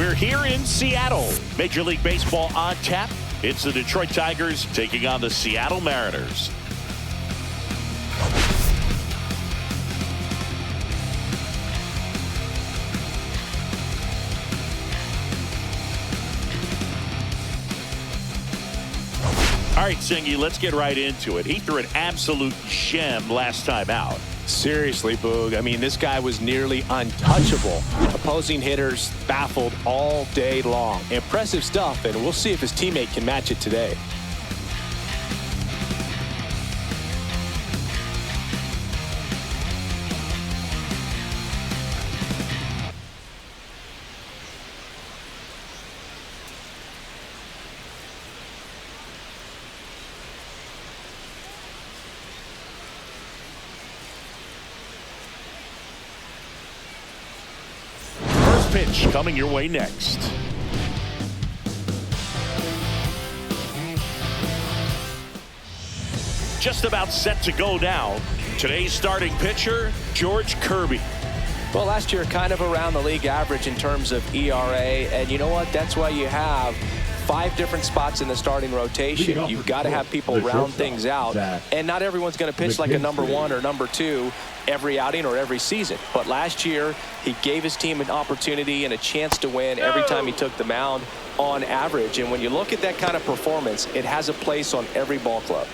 We're here in Seattle. Major League Baseball on tap. It's the Detroit Tigers taking on the Seattle Mariners. All right, Singy, let's get right into it. He threw an absolute gem last time out. Seriously, Boog. I mean, this guy was nearly untouchable. Opposing hitters baffled all day long. Impressive stuff, and we'll see if his teammate can match it today. Pitch coming your way next. Just about set to go now. Today's starting pitcher, George Kirby. Well, last year kind of around the league average in terms of ERA, and you know what? That's why you have 5 different spots in the starting rotation. You've got to have people round things out, and not everyone's going to pitch like a number 1 or number 2 every outing or every season. But last year, he gave his team an opportunity and a chance to win every time he took the mound on average. And when you look at that kind of performance, it has a place on every ball club.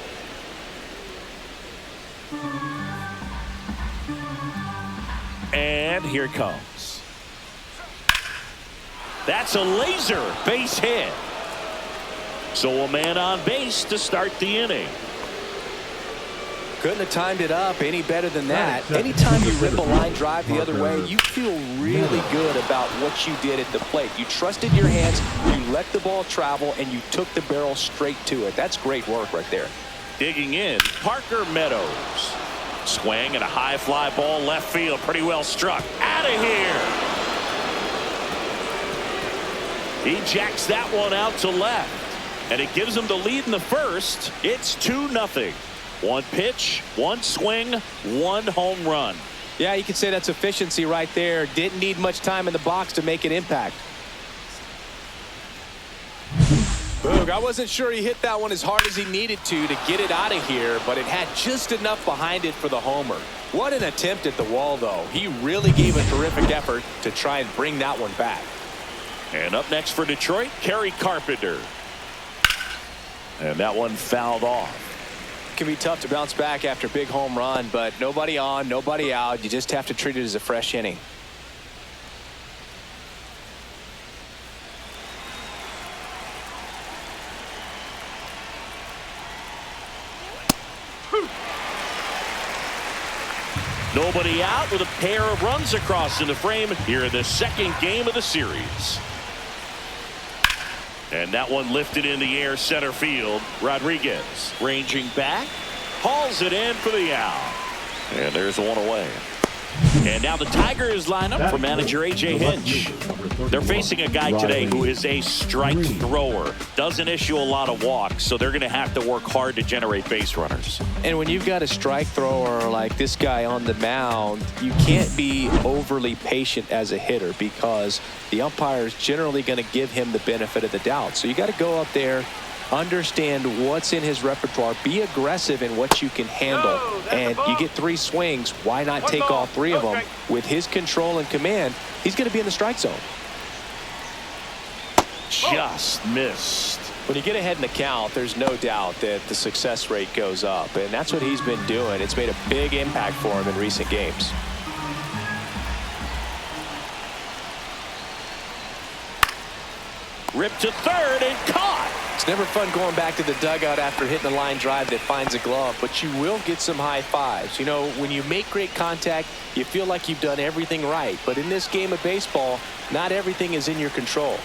And here it comes. That's a laser base hit. So a man on base to start the inning. Couldn't have timed it up any better than that. Anytime you rip a line drive the other way, you feel really good about what you did at the plate. You trusted your hands, you let the ball travel, and you took the barrel straight to it. That's great work right there. Digging in, Parker Meadows. Swing and a high fly ball left field. Pretty well struck. Out of here. He jacks that one out to left. And it gives him the lead in the first. It's 2-0. 1 pitch, 1 swing, 1 home run. Yeah, you could say that's efficiency right there. Didn't need much time in the box to make an impact. Boog, I wasn't sure he hit that one as hard as he needed to get it out of here, but it had just enough behind it for the homer. What an attempt at the wall, though. He really gave a terrific effort to try and bring that one back. And up next for Detroit, Kerry Carpenter. And that one fouled off. Can be tough to bounce back after a big home run, but nobody on, nobody out. You just have to treat it as a fresh inning. Nobody out with a pair of runs across in the frame here in the second game of the series. And that one lifted in the air center field. Rodriguez ranging back, hauls it in for the out. And there's one away. And now the Tigers line up for manager A.J. Hinch. They're facing a guy today who is a strike thrower. Doesn't issue a lot of walks, so they're going to have to work hard to generate base runners. And when you've got a strike thrower like this guy on the mound, you can't be overly patient as a hitter because the umpire is generally going to give him the benefit of the doubt. So you got to go up there, understand what's in his repertoire, be aggressive in what you can handle, and you get 3 swings. Why not take all 3 of them? With his control and command, he's going to be in the strike zone. Just missed. When you get ahead in the count, there's no doubt that the success rate goes up, and that's what he's been doing. It's made a big impact for him in recent games. Ripped to third and caught. It's never fun going back to the dugout after hitting a line drive that finds a glove, but you will get some high fives. You know, when you make great contact, you feel like you've done everything right. But in this game of baseball, not everything is in your control.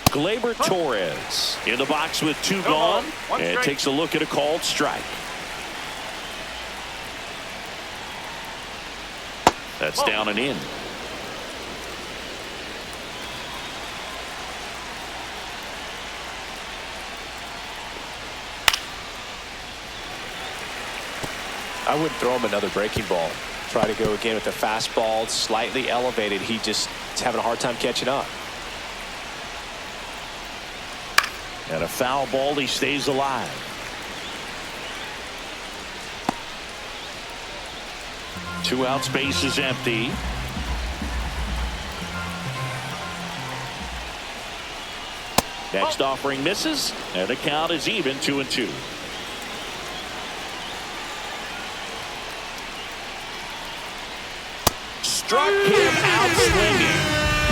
Gleyber Torres in the box with 2 gone, and takes a look at a called strike. That's down and in. I wouldn't throw him another breaking ball. Try to go again with the fastball, slightly elevated. He just is having a hard time catching up. And a foul ball, he stays alive. Two outs, base is empty. Next offering misses, and the count is even 2-2. Struck him out swinging.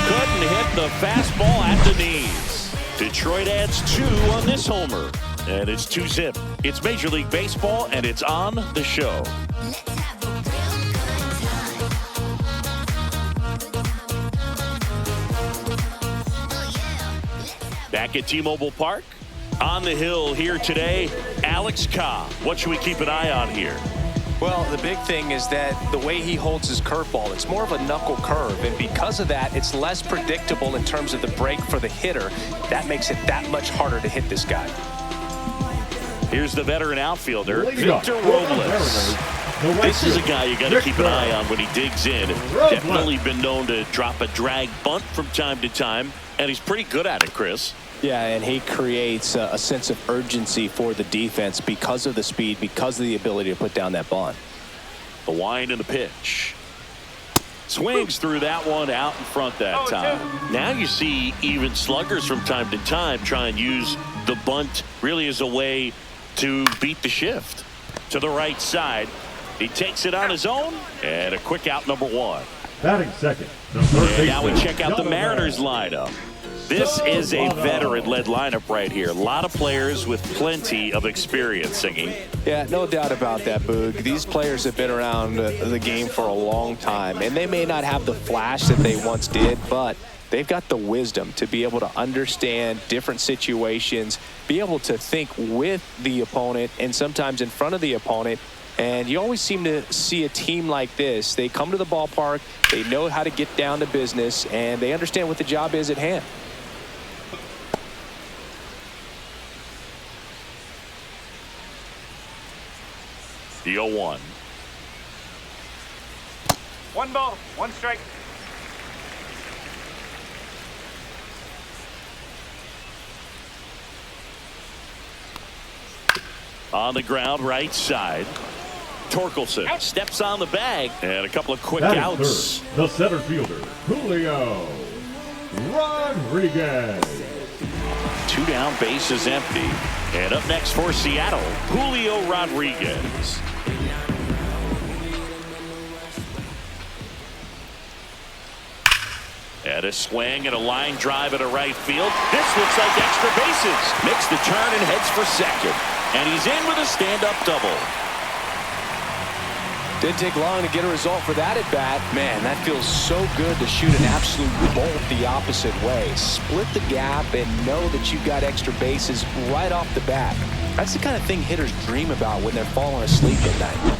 Couldn't hit the fastball at the knees. Detroit adds 2 on this homer, and it's 2-zip. It's Major League Baseball, and it's on the show. Back at T-Mobile Park, on the hill here today, Alex Cobb. What should we keep an eye on here? Well, the big thing is that the way he holds his curveball, it's more of a knuckle curve, and because of that, it's less predictable in terms of the break for the hitter. That makes it that much harder to hit this guy. Here's the veteran outfielder, Victor Robles. This is a guy you got to keep an eye on when he digs in. Definitely been known to drop a drag bunt from time to time, and he's pretty good at it, Chris. Yeah, and he creates a sense of urgency for the defense because of the speed, because of the ability to put down that bunt. The wind and the pitch. Swings through that one out in front that time. Now you see even sluggers from time to time try and use the bunt really as a way to beat the shift. To the right side. He takes it on his own, and a quick out, number 1. Batting second. And now we check out the Mariners lineup. This is a veteran-led lineup right here. A lot of players with plenty of experience singing. Yeah, no doubt about that, Boog. These players have been around the game for a long time, and they may not have the flash that they once did, but they've got the wisdom to be able to understand different situations, be able to think with the opponent and sometimes in front of the opponent. And you always seem to see a team like this. They come to the ballpark, they know how to get down to business, and they understand what the job is at hand. The 0-1. 1 ball, 1 strike. On the ground, right side. Torkelson steps on the bag, and a couple of quick Batting outs. third, the center fielder, Julio Rodriguez. 2 down, base is empty. And up next for Seattle, Julio Rodriguez. And a swing and a line drive at a right field. This looks like extra bases. Makes the turn and heads for second. And he's in with a stand-up double. Didn't take long to get a result for that at bat. Man, that feels so good to shoot an absolute bolt the opposite way. Split the gap and know that you've got extra bases right off the bat. That's the kind of thing hitters dream about when they're falling asleep at night.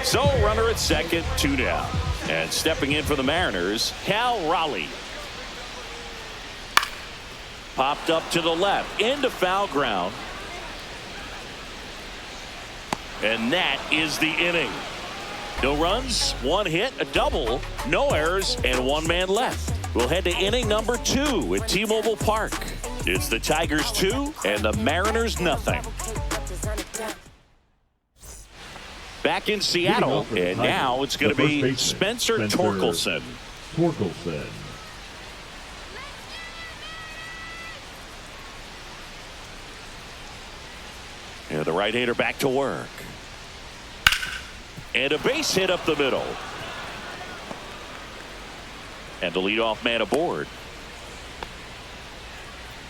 So runner at second, 2 down. And stepping in for the Mariners, Cal Raleigh. Popped up to the left, into foul ground. And that is the inning. No runs, 1 hit, a double, no errors, and 1 man left. We'll head to inning number 2 at T-Mobile Park. It's the Tigers 2 and the Mariners nothing. Back in Seattle, and now it's going to be Spencer Torkelson. And the right-hander back to work. And a base hit up the middle. And the leadoff man aboard.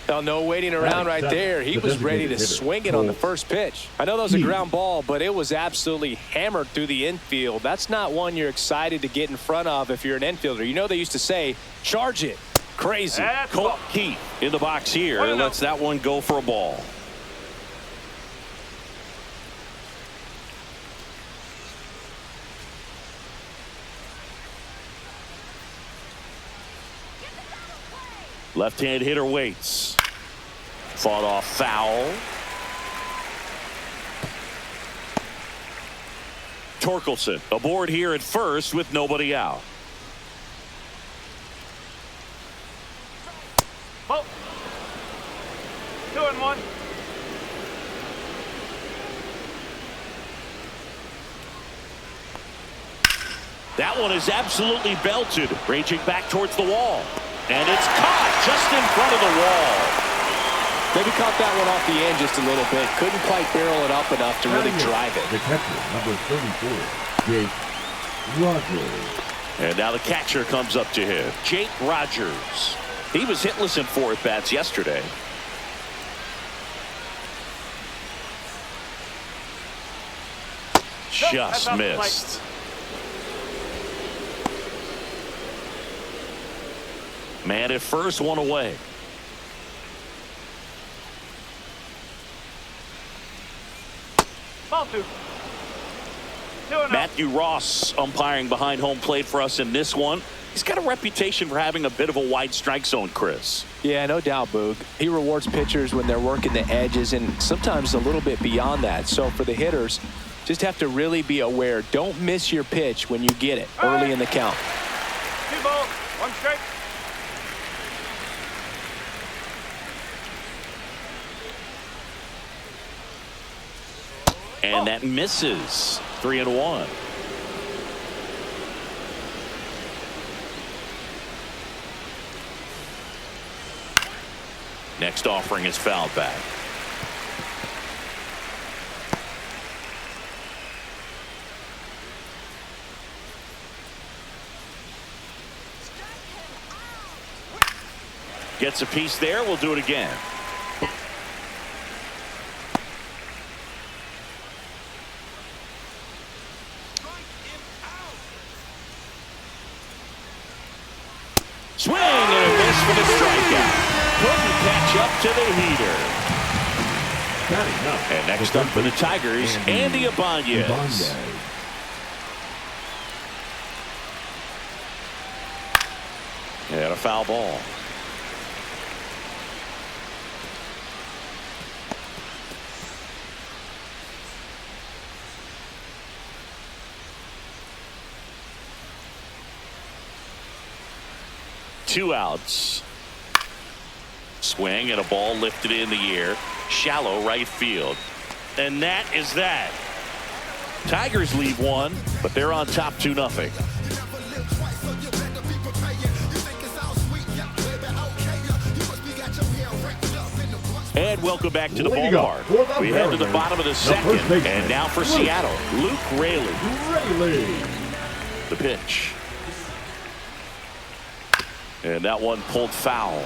Well, no waiting around right there. He was ready to swing it on the first pitch. I know that was a ground ball, but it was absolutely hammered through the infield. That's not one you're excited to get in front of if you're an infielder. You know they used to say, charge it. Crazy. Colt Keith in the box here. Lets that one go for a ball. Left-hand hitter waits. Fought off foul. Torkelson aboard here at first with nobody out. Ball. 2-1. That one is absolutely belted, raging back towards the wall. And it's caught just in front of the wall. Maybe caught that one off the end just a little bit. Couldn't quite barrel it up enough to really drive it. The catcher, number 34, Jake Rogers. And now the catcher comes up to him, Jake Rogers. He was hitless in 4 at-bats yesterday. Just missed. Man at first, one away. Ball 2. 2-0. Matthew Ross umpiring behind home plate for us in this one. He's got a reputation for having a bit of a wide strike zone, Chris. Yeah, no doubt, Boog. He rewards pitchers when they're working the edges and sometimes a little bit beyond that. So for the hitters, just have to really be aware. Don't miss your pitch when you get it early in the count. 2 balls, 1 strike. And that misses. 3-1. Next offering is fouled back. Gets a piece there. We'll do it again. Swing and a miss for the strikeout. Couldn't catch up to the heater. And next up for the Tigers, Andy Ibanez. And a foul ball. Two outs. Swing and a ball lifted in the air. Shallow right field. And that is that. Tigers leave one, but they're on top 2-0. And welcome back to the ballpark. We head to the bottom of the second. And now for Seattle, Luke Raley. The pitch. And that one pulled foul.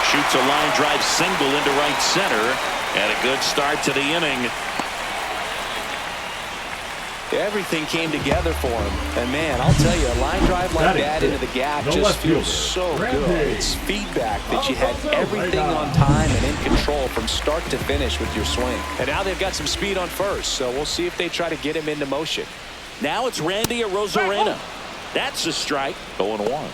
Shoots a line drive single into right center. And a good start to the inning. Everything came together for him. And man, I'll tell you, a line drive like that into the gap just feels so good. It's feedback that you had everything on time and in control from start to finish with your swing. And now they've got some speed on first, so we'll see if they try to get him into motion. Now it's Randy Arozarena. That's a strike. 0-1.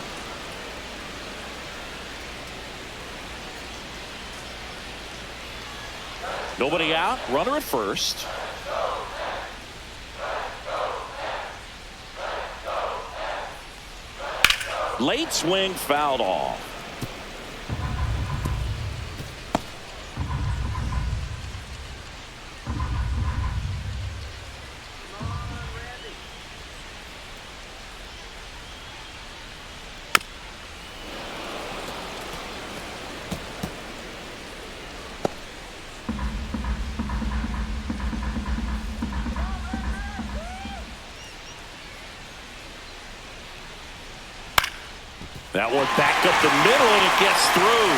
Nobody out. Runner at first. Late swing fouled off. That one back up the middle, and it gets through.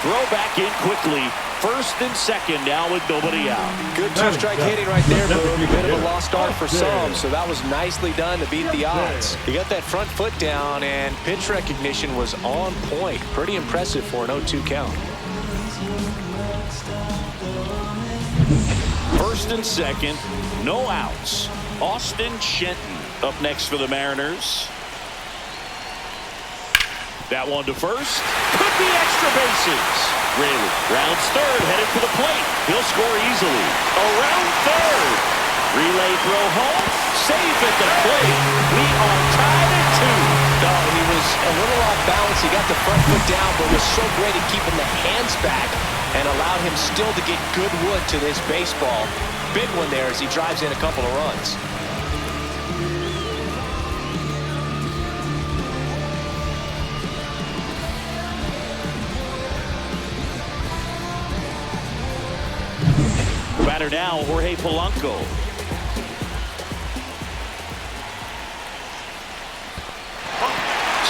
Throw back in quickly. First and second now with nobody out. Good two-strike hitting right there, Boog. A bit of a lost art for some, so that was nicely done to beat the odds. He got that front foot down, and pitch recognition was on point. Pretty impressive for an 0-2 count. First and second, no outs. Austin Shenton up next for the Mariners. That one to first. Could be extra bases. Really rounds third, headed for the plate. He'll score easily. Around third. Relay throw home. Safe at the plate. We are tied at 2. No, he was a little off balance. He got the front foot down, but was so great at keeping the hands back and allowed him still to get good wood to this baseball. Big one there as he drives in a couple of runs. The batter now, Jorge Polanco.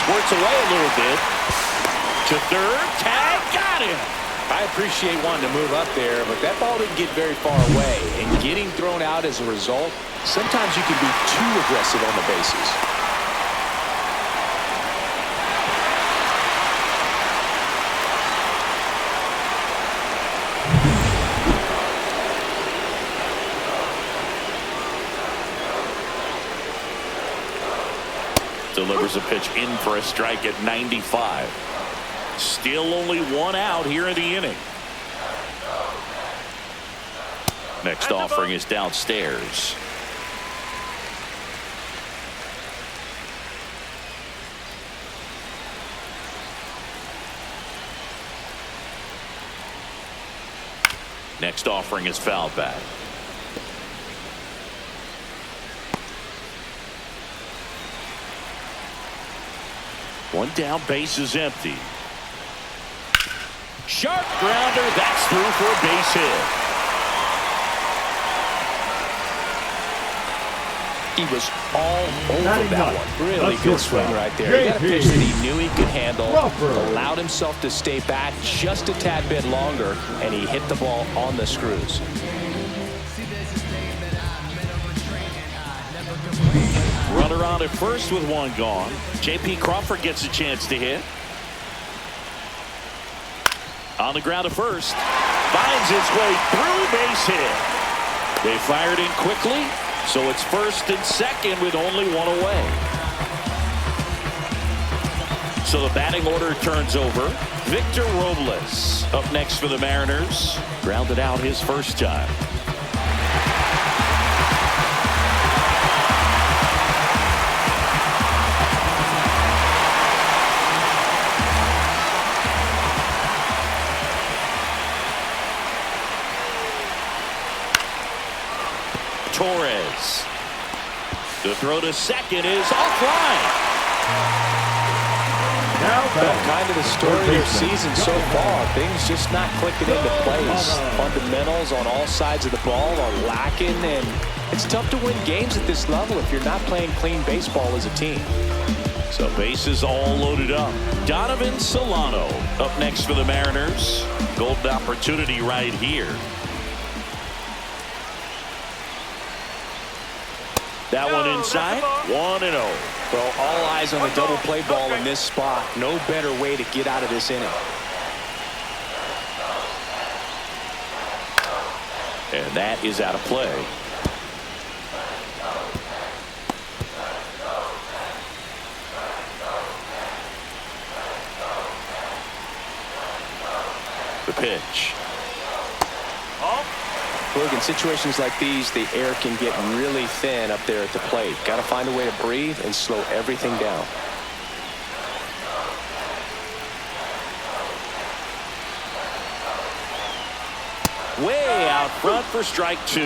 Squirts away a little bit. To third. Tag. Got him. I appreciate wanting to move up there, but that ball didn't get very far away. And getting thrown out as a result, sometimes you can be too aggressive on the bases. Delivers a pitch in for a strike at 95. Still only one out here in the inning. Next offering is downstairs. Next offering is foul back. One down, base is empty. Sharp grounder, that's through for a base hit. He was all over that one. Really good swing right there. He got a pitch that he knew he could handle, allowed himself to stay back just a tad bit longer, and he hit the ball on the screws. Runner on at first with one gone. J.P. Crawford gets a chance to hit. On the ground at first. Finds its way through, base hit. They fired in quickly, so it's first and second with only one away. So the batting order turns over. Victor Robles up next for the Mariners. Grounded out his first time. Torres. The throw to second is offline. Kind of the story of their season so far. Things just not clicking into place. Fundamentals on all sides of the ball are lacking, and it's tough to win games at this level if you're not playing clean baseball as a team. So bases all loaded up. Donovan Solano up next for the Mariners. Golden opportunity right here. That one inside, 1-0. Well, all eyes on the double play ball in this spot. No better way to get out of this inning. And that is out of play. The pitch. Look, in situations like these, the air can get really thin up there at the plate. Got to find a way to breathe and slow everything down. Way out front for strike 2.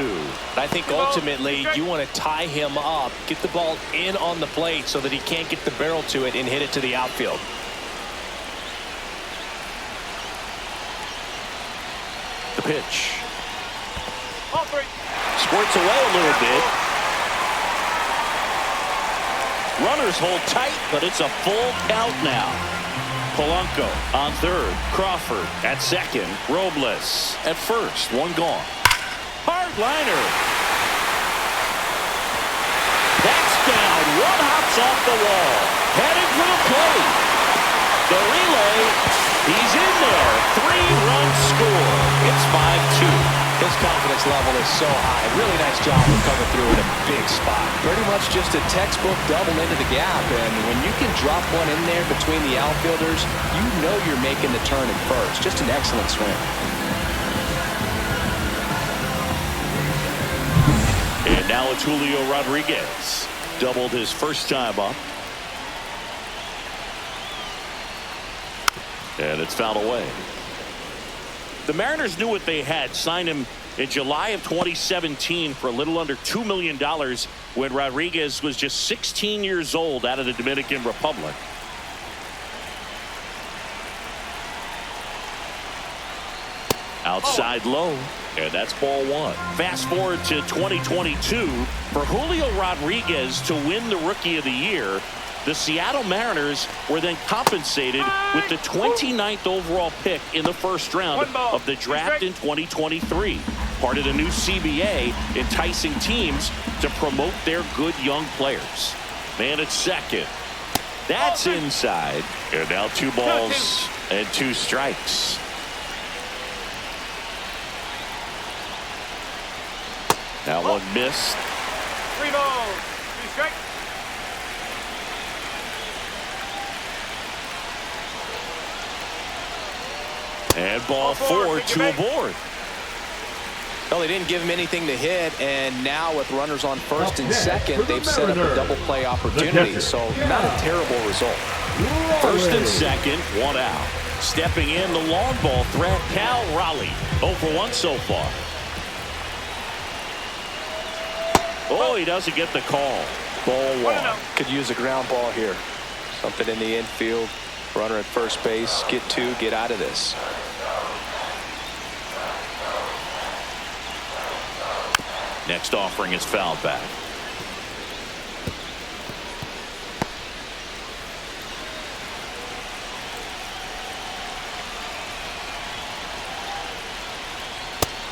I think ultimately you want to tie him up, get the ball in on the plate so that he can't get the barrel to it and hit it to the outfield. The pitch. Squirts away a little bit. Runners hold tight, but it's a full count now. Polanco on third. Crawford at second. Robles at first. One gone. Hard liner. That's down. One hops off the wall. Heading for the plate. The relay. He's in there. 3-run score. It's 5-2. His his confidence level is so high. Really nice job of coming through in a big spot. Pretty much just a textbook double into the gap. And when you can drop one in there between the outfielders, you know you're making the turn at first. Just an excellent swing. And now it's Julio Rodriguez. Doubled his first time up. And it's fouled away. The Mariners knew what they had. Signed him in July of 2017 for a little under $2 million when Rodriguez was just 16 years old out of the Dominican Republic. Outside low, and that's ball one. Fast forward to 2022. For Julio Rodriguez to win the Rookie of the Year, the Seattle Mariners were then compensated with the 29th overall pick in the first round of the draft in 2023. Part of the new CBA, enticing teams to promote their good young players. Man at second. That's inside. And now 2 balls and 2 strikes. Now one missed. 3 balls, 3 strikes. And ball 4, 2 aboard. Well, they didn't give him anything to hit, and now with runners on first and second, they've set up a double play opportunity, so not a terrible result. First and second, 1 out. Stepping in, the long ball threat, Cal Raleigh. 0 for 1 so far. Oh, he doesn't get the call. Ball 1. Could use a ground ball here. Something in the infield. Runner at first base. Get 2, get out of this. Next offering is fouled back.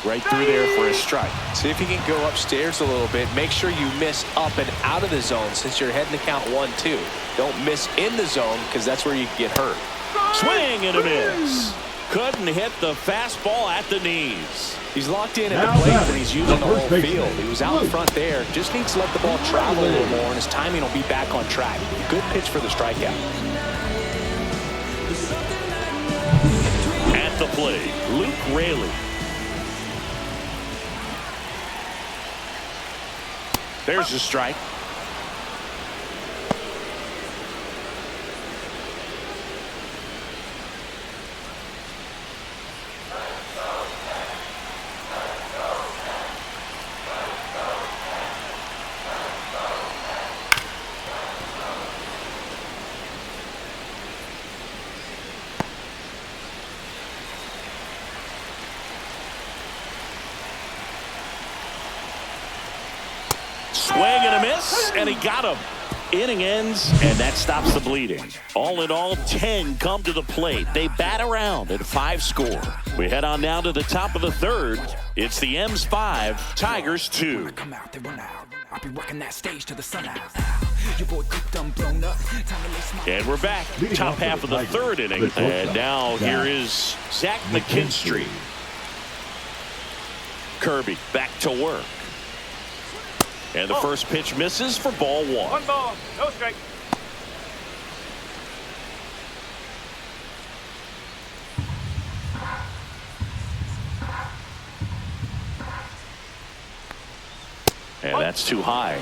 Right through there for a strike. See if you can go upstairs a little bit. Make sure you miss up and out of the zone since you're heading to count 1-2. Don't miss in the zone because that's where you can get hurt. Swing and a miss. Couldn't hit the fastball at the knees. He's locked in at the plate and he's using the whole field. He was out in front there. Just needs to let the ball travel a little more and his timing will be back on track. Good pitch for the strikeout. At the plate, Luke Raley. There's a strike. Swing and a miss, and he got him. Inning ends, and that stops the bleeding. All in all, 10 come to the plate. They bat around at 5 score. We head on now to the top of the third. It's the M's 5, Tigers 2. And we're back. Top half of the third inning. And now here is Zach McKinstry. Kirby back to work. And the first pitch misses for ball 1. 1 ball, no strike. And that's too high.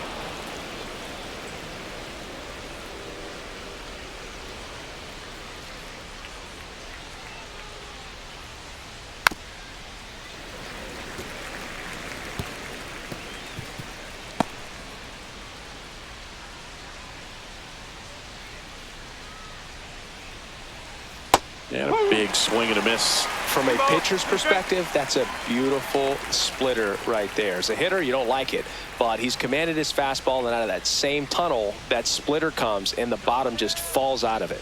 And a big swing and a miss. From a pitcher's perspective, that's a beautiful splitter right there. As a hitter, you don't like it, but he's commanded his fastball, and out of that same tunnel, that splitter comes, and the bottom just falls out of it.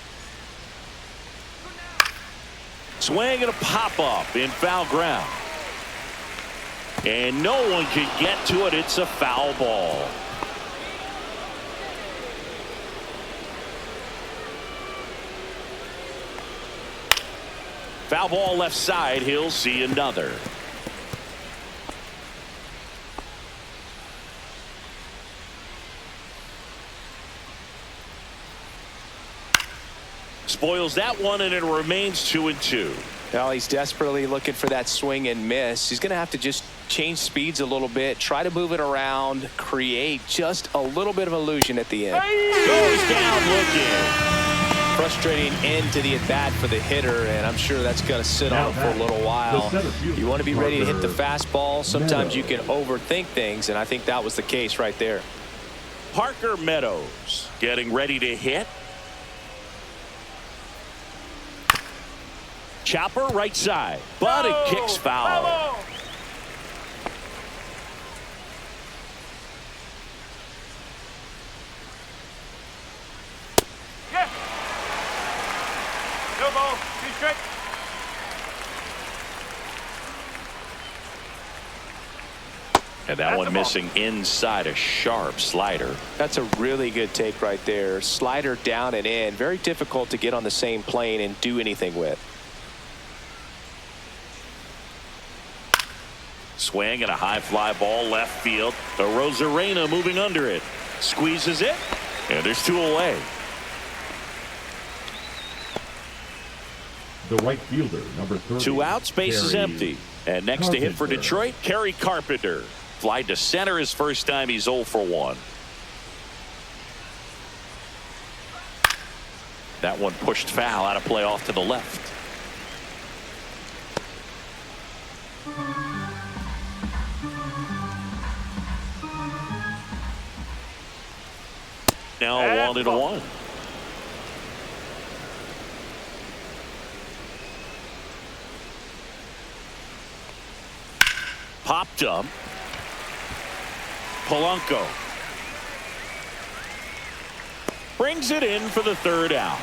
Swing and a pop-up in foul ground. And no one can get to it. It's a foul ball. Foul ball left side. He'll see another. Spoils that one, and it remains 2-2. Well, he's desperately looking for that swing and miss. He's going to have to just change speeds a little bit, try to move it around, create just a little bit of illusion at the end. Goes down looking. Frustrating end to the at-bat for the hitter, and I'm sure that's going to sit on him for a little while. You want to be ready to hit the fastball. Sometimes you can overthink things, and I think that was the case right there. Parker Meadows getting ready to hit. Chopper right side, but it kicks foul. No ball, 2 strikes. And that one missing inside a sharp slider. That's a really good take right there. Slider down and in. Very difficult to get on the same plane and do anything with. Swing and a high fly ball left field. The Rosarena moving under it. Squeezes it. And there's 2 away. The right fielder, number 30. 2 outs, base is empty. And next to hit for Detroit, Kerry Carpenter. Fly to center his first time. He's 0 for 1. That one pushed foul, out of play off to the left. Now 1-1. Popped up. Polanco brings it in for the 3rd out.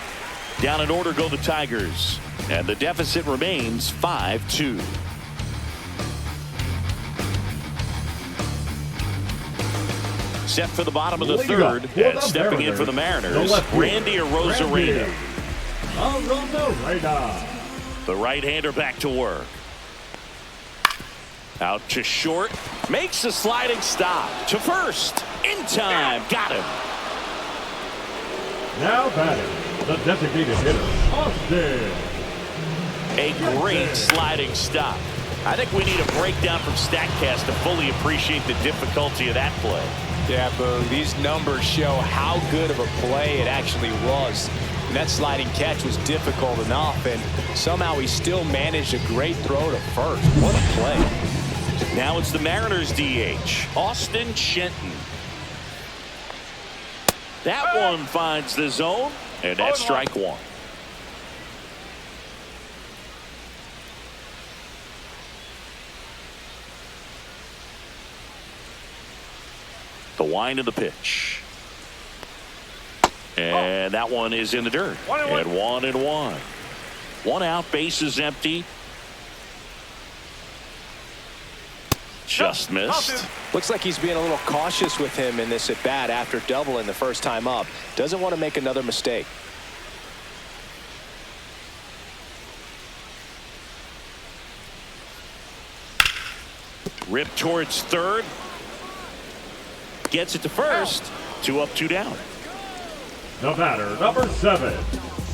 Down in order go the Tigers, and the deficit remains 5-2. Set for the bottom of the 3rd, and stepping in for the Mariners, Randy Arozarena. The right-hander back to work. Out to short, makes a sliding stop to first, in time, got him. Now batting, the designated hitter, Austin. A great sliding stop. I think we need a breakdown from StatCast to fully appreciate the difficulty of that play. Yeah, Boog, these numbers show how good of a play it actually was. And that sliding catch was difficult enough, and somehow he still managed a great throw to first. What a play. Now it's the Mariners DH, Austin Shenton. That one finds the zone, and that's strike 1. The wind of the pitch. And that one is in the dirt. And 1-1. 1 out, base is empty. Just missed. Looks like he's being a little cautious with him in this at bat after doubling the first time up. Doesn't want to make another mistake. Rip towards 3rd. Gets it to first. 2 up, 2 down. The batter, number 7,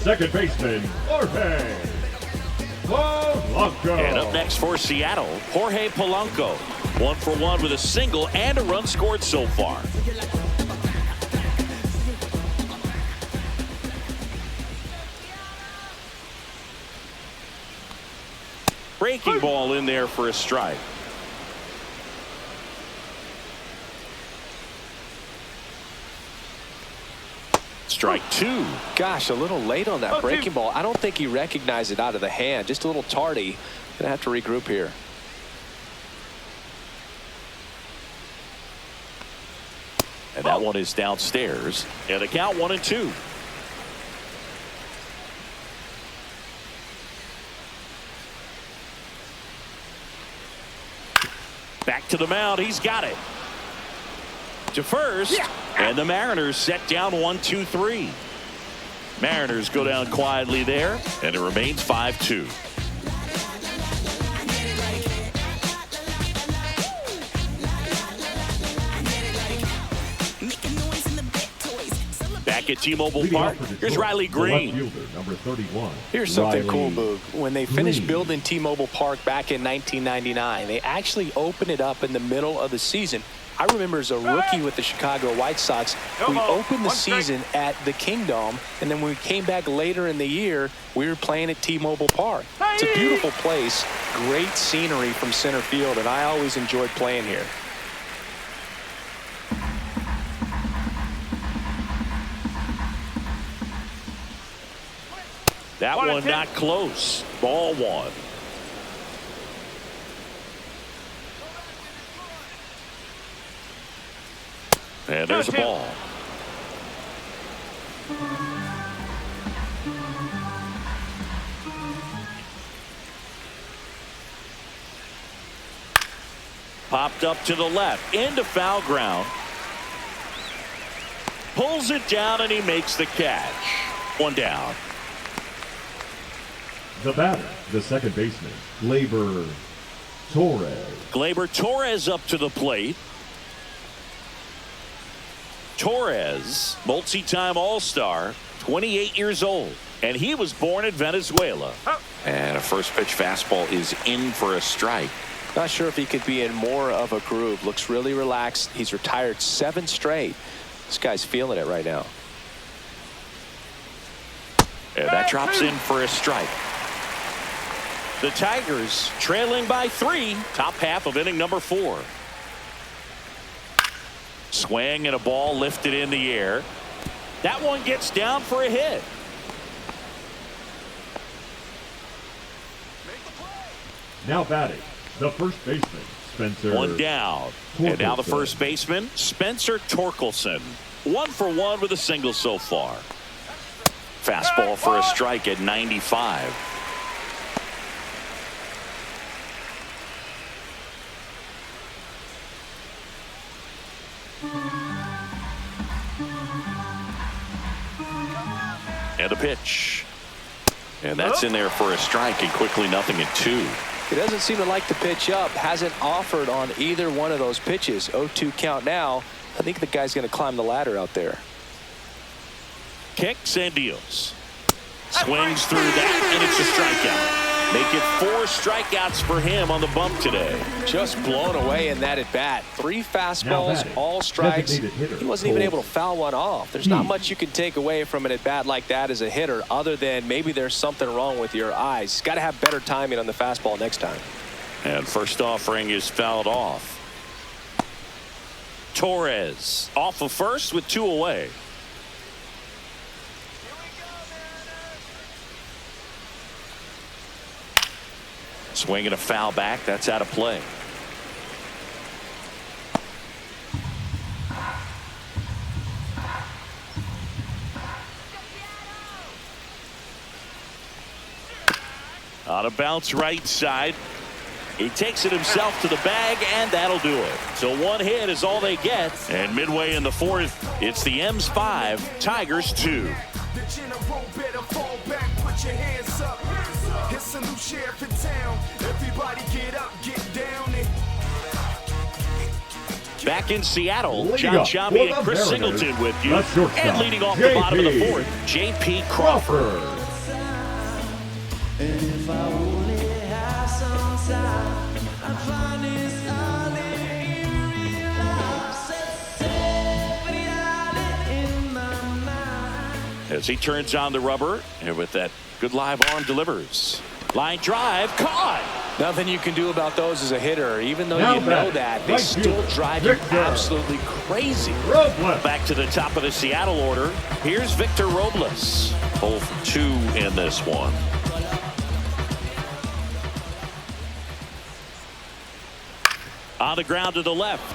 second baseman, Jorge Polanco. And up next for Seattle, Jorge Polanco. 1 for 1 with a single and a run scored so far. Breaking ball in there for a strike. Strike 2. Gosh, a little late on that breaking ball. I don't think he recognized it out of the hand. Just a little tardy. Gonna have to regroup here. And that one is downstairs. And the count 1-2. Back to the mound. He's got it. To first. And the Mariners set down 1-2-3. Mariners go down quietly there. And it remains 5-2. Back at T-Mobile Leading Park, off for here's Detroit, Riley the Green. left fielder, number 31. Here's something cool, Riley Boog. When they finished Green. building T-Mobile Park back in 1999, they actually opened it up in the middle of the season. I remember as a rookie with the Chicago White Sox, we opened the season at the Kingdom, and then when we came back later in the year, we were playing at T-Mobile Park. It's a beautiful place, great scenery from center field, and I always enjoyed playing here. That one not close. Ball one. And there's a ball. Popped up to the left, into foul ground. Pulls it down and he makes the catch. One down. The batter, the second baseman, Gleyber Torres. Gleyber Torres up to the plate. Torres, multi-time All-Star, 28 years old, and he was born in Venezuela. And a first pitch fastball is in for a strike. Not sure if he could be in more of a groove. Looks really relaxed. He's retired 7 straight. This guy's feeling it right now. And that drops in for a strike. The Tigers trailing by 3, top half of inning number 4. Swing and a ball lifted in the air. That one gets down for a hit. Now batting, the first baseman, Spencer. One down. And now the first baseman, Spencer Torkelson. 1 for 1 with a single so far. Fastball for a strike at 95. And a pitch. And that's in there for a strike, and quickly 0-2. He doesn't seem to like the pitch up. Hasn't offered on either one of those pitches. 0-2 count now. I think the guy's going to climb the ladder out there. Kicks and deals. Swings through that, and it's a strikeout. Make it 4 strikeouts for him on the bump today. Just blown away in that at bat. 3 fastballs, all strikes. He wasn't even able to foul one off. There's not much you can take away from an at bat like that as a hitter, other than maybe there's something wrong with your eyes. Got to have better timing on the fastball next time. And first offering is fouled off. Torres off of first with 2 away. Swinging a foul back. That's out of play. On a bounce right side. He takes it himself to the bag, and that'll do it. So 1 hit is all they get. And midway in the 4th, it's the M's 5, Tigers 2. It's a new sheriff in town. Everybody get up, get down. Back in Seattle, John Chambi and Chris Singleton with you. And leading off the bottom of the 4th, J.P. Crawford. As he turns on the rubber, and with that good live arm delivers. Line drive, caught. Nothing you can do about those as a hitter. Even though you know that, they still drive you absolutely crazy. Back to the top of the Seattle order. Here's Victor Robles. 0 for 2 in this one. On the ground to the left.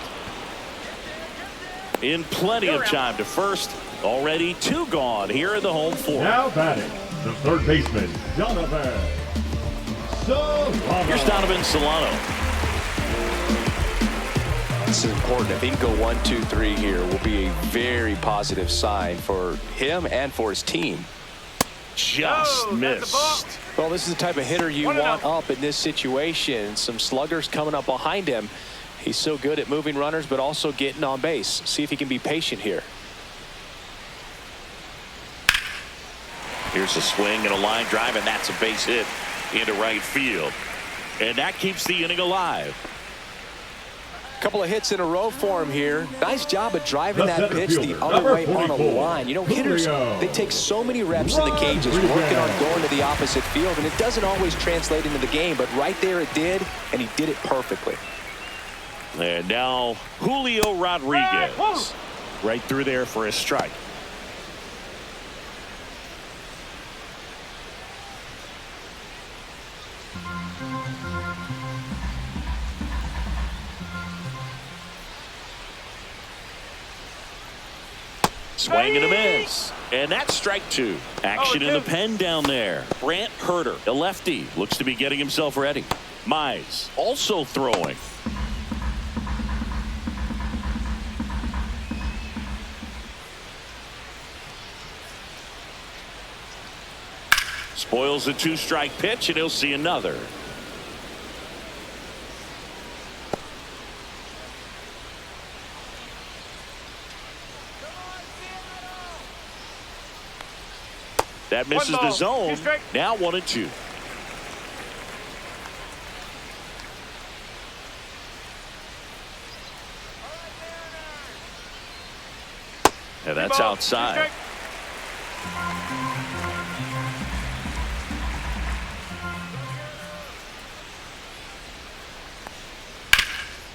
In plenty of time to first. Already 2 gone here in the home 4th. Now batting, the third baseman, Donovan Solano. Here's Donovan Solano. This is important. If he can go 1, 2, 3 here, will be a very positive sign for him and for his team. Just missed. Well, this is the type of hitter you want up in this situation. Some sluggers coming up behind him. He's so good at moving runners, but also getting on base. See if he can be patient here. Here's a swing and a line drive, and that's a base hit into right field. And that keeps the inning alive. Couple of hits in a row for him here. Nice job of driving that pitch the other way on a line. You know, hitters, they take so many reps in the cages working on going to the opposite field, and it doesn't always translate into the game, but right there it did, and he did it perfectly. And now Julio Rodriguez right through there for a strike. Swing and a miss. And that's strike two. Action in the pen down there. Brant Herter, a lefty, looks to be getting himself ready. Mize also throwing. Spoils the two-strike pitch, and he'll see another. That misses the zone. Now 1-2. And that's outside.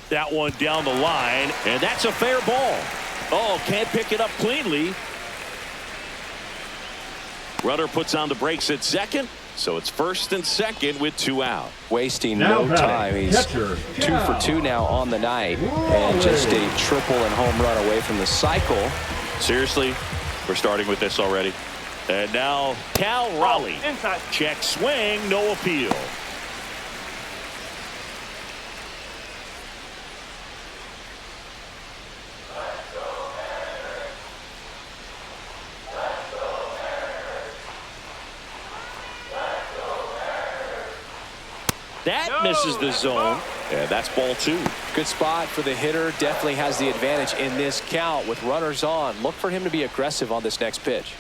That one down the line, and that's a fair ball. Oh, can't pick it up cleanly. Runner puts on the brakes at second, so it's first and second with 2 out. Wasting no time. He's 2 for 2 now on the night, and just a triple and home run away from the cycle. Seriously, we're starting with this already. And now Cal Raleigh. Check swing, no appeal. That misses the zone, and that's ball 2. Good spot for the hitter. Definitely has the advantage in this count with runners on. Look for him to be aggressive on this next pitch.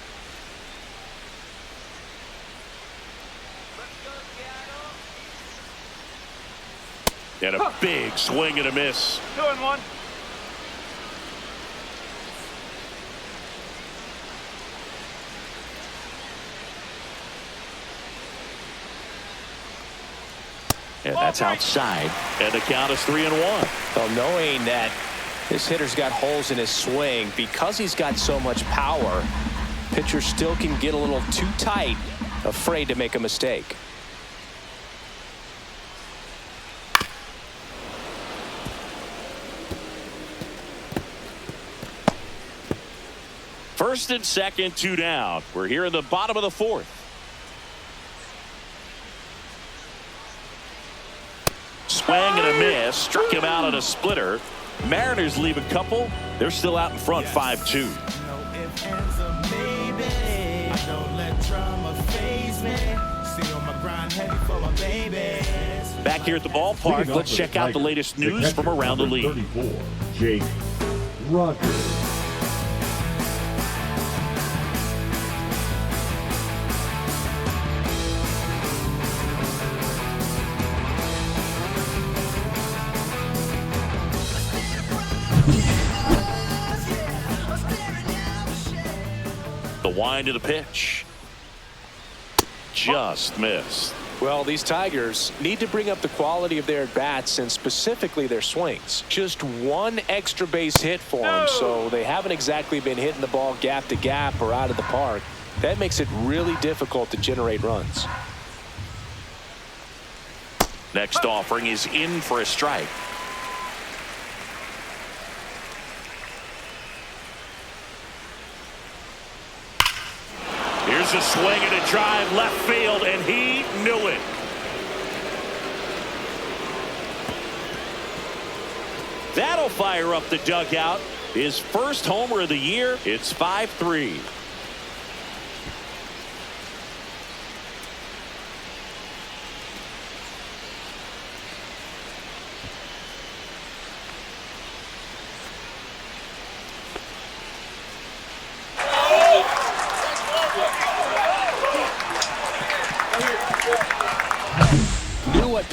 And a big swing and a miss. 2-1. And that's outside. And the count is 3-1. Well, knowing that this hitter's got holes in his swing, because he's got so much power, pitcher still can get a little too tight, afraid to make a mistake. First and second, 2 down. We're here in the bottom of the 4th. Swing and a miss. Struck him out on a splitter. Mariners leave a couple. They're still out in front, 5-2. Back here at the ballpark, let's check out the latest news from around the league. Jake Rogers. The wind of the pitch. Just missed. Well, these Tigers need to bring up the quality of their at-bats and specifically their swings. Just one extra base hit for them, so they haven't exactly been hitting the ball gap to gap or out of the park. That makes it really difficult to generate runs. Next offering is in for a strike. Here's a swing and a drive left field, and he knew it. That'll fire up the dugout. His first homer of the year. It's 5-3.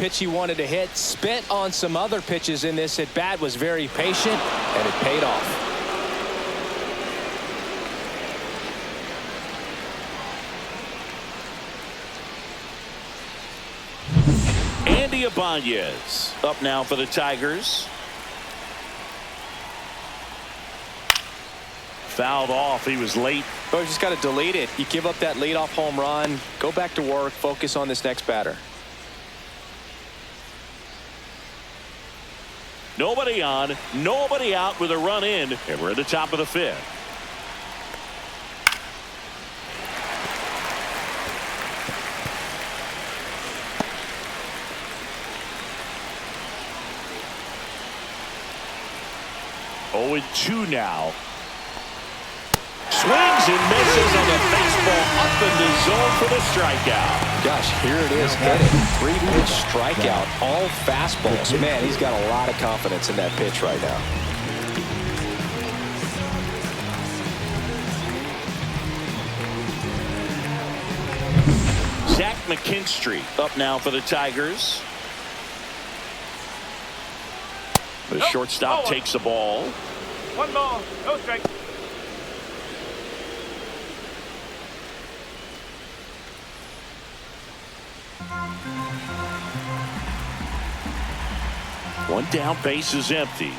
pitch he wanted to hit. Spit on some other pitches in this at bat, was very patient, and it paid off. Ibanez up now for the Tigers. Fouled off. He was late. Oh, you just got to delete it. You give up that leadoff home run. Go back to work. Focus on this next batter. Nobody on, nobody out with a run in, and we're at the top of the fifth. Oh, 2 now. Swings and misses on the fastball up in the zone for the strikeout. Gosh, here it is, hit it. 3-pitch strikeout, all fastballs. Man, he's got a lot of confidence in that pitch right now. Zach McKinstry up now for the Tigers. The shortstop takes the ball. 1 ball, no strike. One down, base is empty.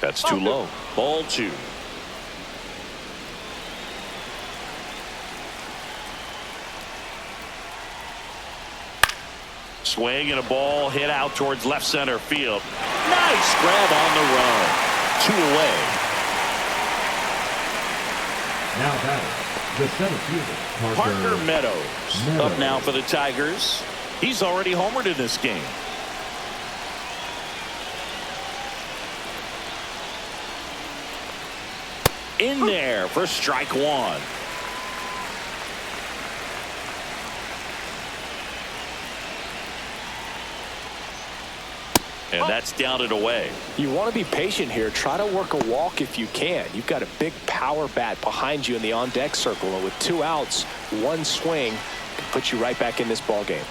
That's too low. Ball 2. Swing and a ball hit out towards left center field. Nice grab on the run. 2 away. Now batting, the center fielder, Parker Meadows up now for the Tigers. He's already homered in this game. In there for strike 1. And that's down and away. You want to be patient here. Try to work a walk if you can. You've got a big power bat behind you in the on-deck circle, and with 2 outs, 1 swing can put you right back in this ball game.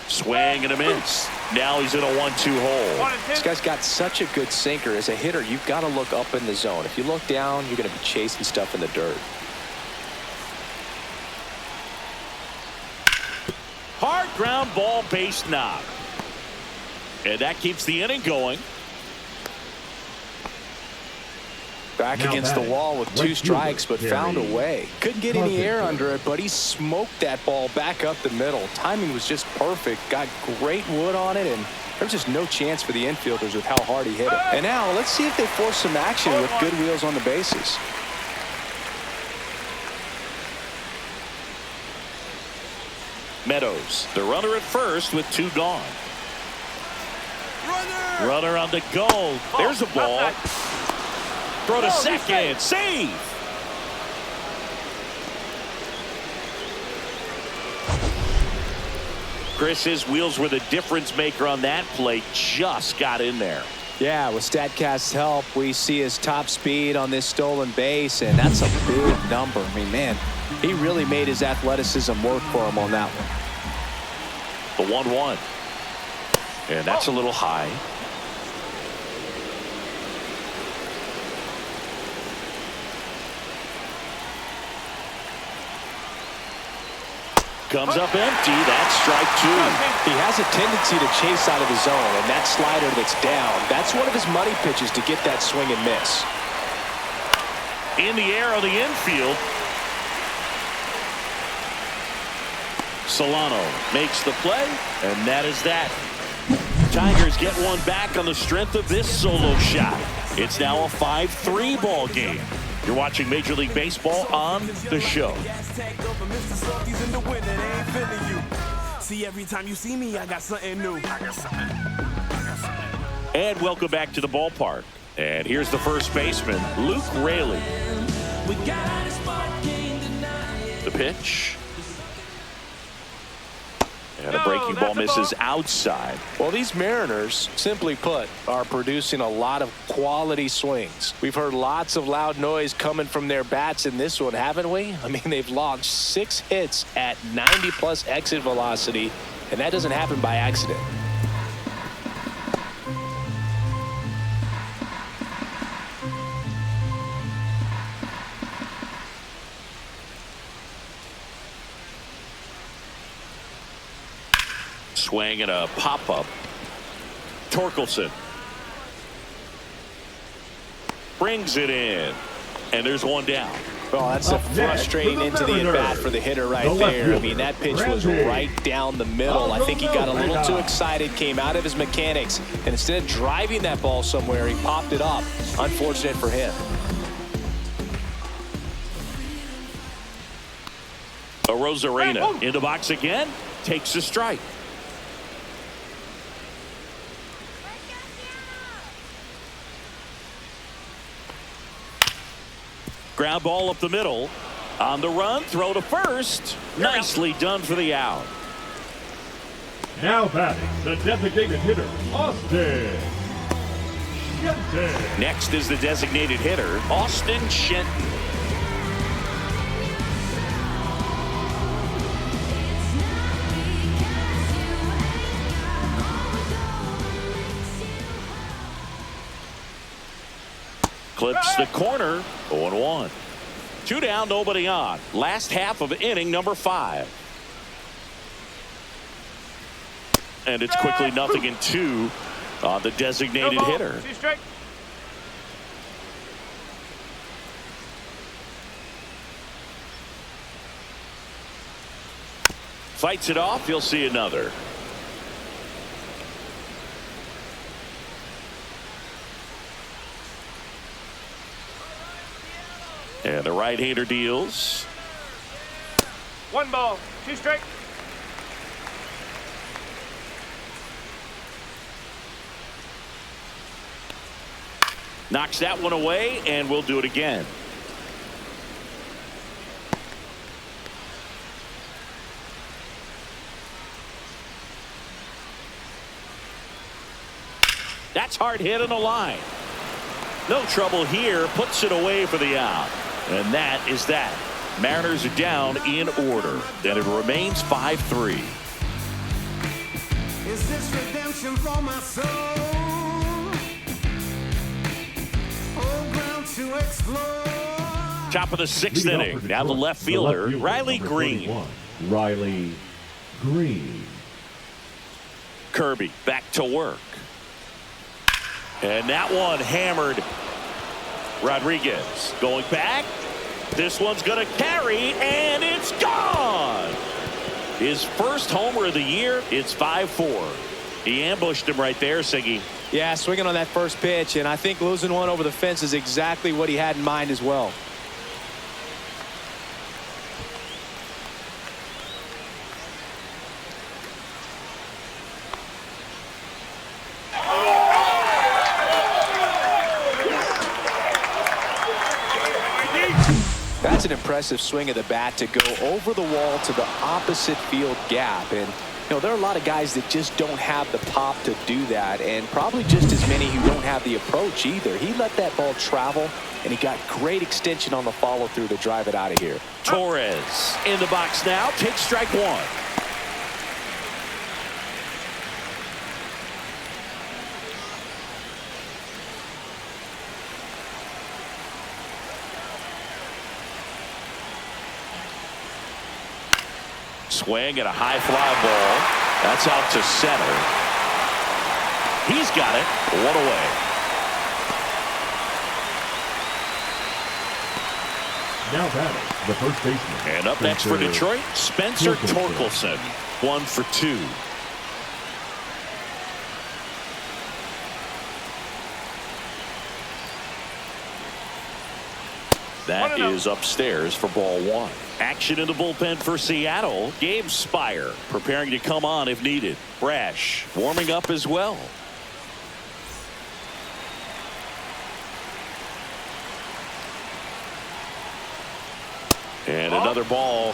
Swing and a miss. Now he's in a 1-2 hole. This guy's got such a good sinker. As a hitter, you've got to look up in the zone. If you look down, you're going to be chasing stuff in the dirt. Hard ground ball, base knock. And that keeps the inning going. Back against the wall with 2 strikes, but found a way. Couldn't get any air under it, but he smoked that ball back up the middle. Timing was just perfect. Got great wood on it, and there's just no chance for the infielders with how hard he hit it. And now let's see if they force some action with good wheels on the bases. Meadows, the runner at first with 2 gone. Runner on the go. There's a ball. Throw to second. Save. Chris, his wheels were the difference maker on that play. Just got in there. Yeah, with StatCast's help, we see his top speed on this stolen base, and that's a big number. I mean, man, he really made his athleticism work for him on that one. The 1-1. And that's a little high. Comes up empty. That's strike 2. He has a tendency to chase out of the zone, and that slider that's down, that's one of his money pitches to get that swing and miss. In the air on the infield. Solano makes the play, and that is that. Tigers get one back on the strength of this solo shot. It's now a 5-3 ball game. You're watching Major League Baseball on The Show. See, every time you see me, I got something new. And welcome back to the ballpark. And here's the first baseman, Luke Raley. The pitch. And a breaking ball misses outside. Well, these Mariners, simply put, are producing a lot of quality swings. We've heard lots of loud noise coming from their bats in this one, haven't we? I mean, they've launched 6 hits at 90-plus exit velocity and that doesn't happen by accident. Swing and a pop-up. Torkelson brings it in, and there's one down. Oh, that's a frustrating into the at-bat for the hitter right there. I mean, that pitch was right down the middle. I think he got a little too excited, came out of his mechanics, and instead of driving that ball somewhere, he popped it up. Unfortunate for him. Rosarena in the box again, takes a strike. Ground ball up the middle. On the run, throw to first. Nicely done for the out. Now batting, the designated hitter, Austin Shenton. Next is the designated hitter, Austin Shenton. Clips the corner, 0-1. 2 down, nobody on. Last half of inning number 5. And it's quickly 0-2 on the designated hitter. Fights it off, you'll see another. And the right-hander deals. 1 ball, 2 strikes. Knocks that one away, and we'll do it again. That's hard hit on the line. No trouble here, puts it away for the out. And that is that. Mariners are down in order. Then it remains 5-3. Is this redemption for my soul? Oh, ground to explore. Top of the 6th inning. Now the left fielder, Riley Green. Riley Green. Kirby back to work. And that one hammered. Rodriguez going back. This one's going to carry, and it's gone. His first homer of the year. It's 5-4. He ambushed him right there, Siggy. Yeah, swinging on that first pitch, and I think losing one over the fence is exactly what he had in mind as well. That's an impressive swing of the bat to go over the wall to the opposite field gap. And, you know, there are a lot of guys that just don't have the pop to do that, and probably just as many who don't have the approach either. He let that ball travel, and he got great extension on the follow-through to drive it out of here. Torres in the box now, takes strike 1. Swing and a high fly ball. That's out to center. He's got it. 1 away. Now batting, the first baseman. And up next for Detroit, Spencer Torkelson. 1 for 2. That is upstairs for ball 1. Action in the bullpen for Seattle. Gabe Spire preparing to come on if needed. Brash warming up as well. And another ball.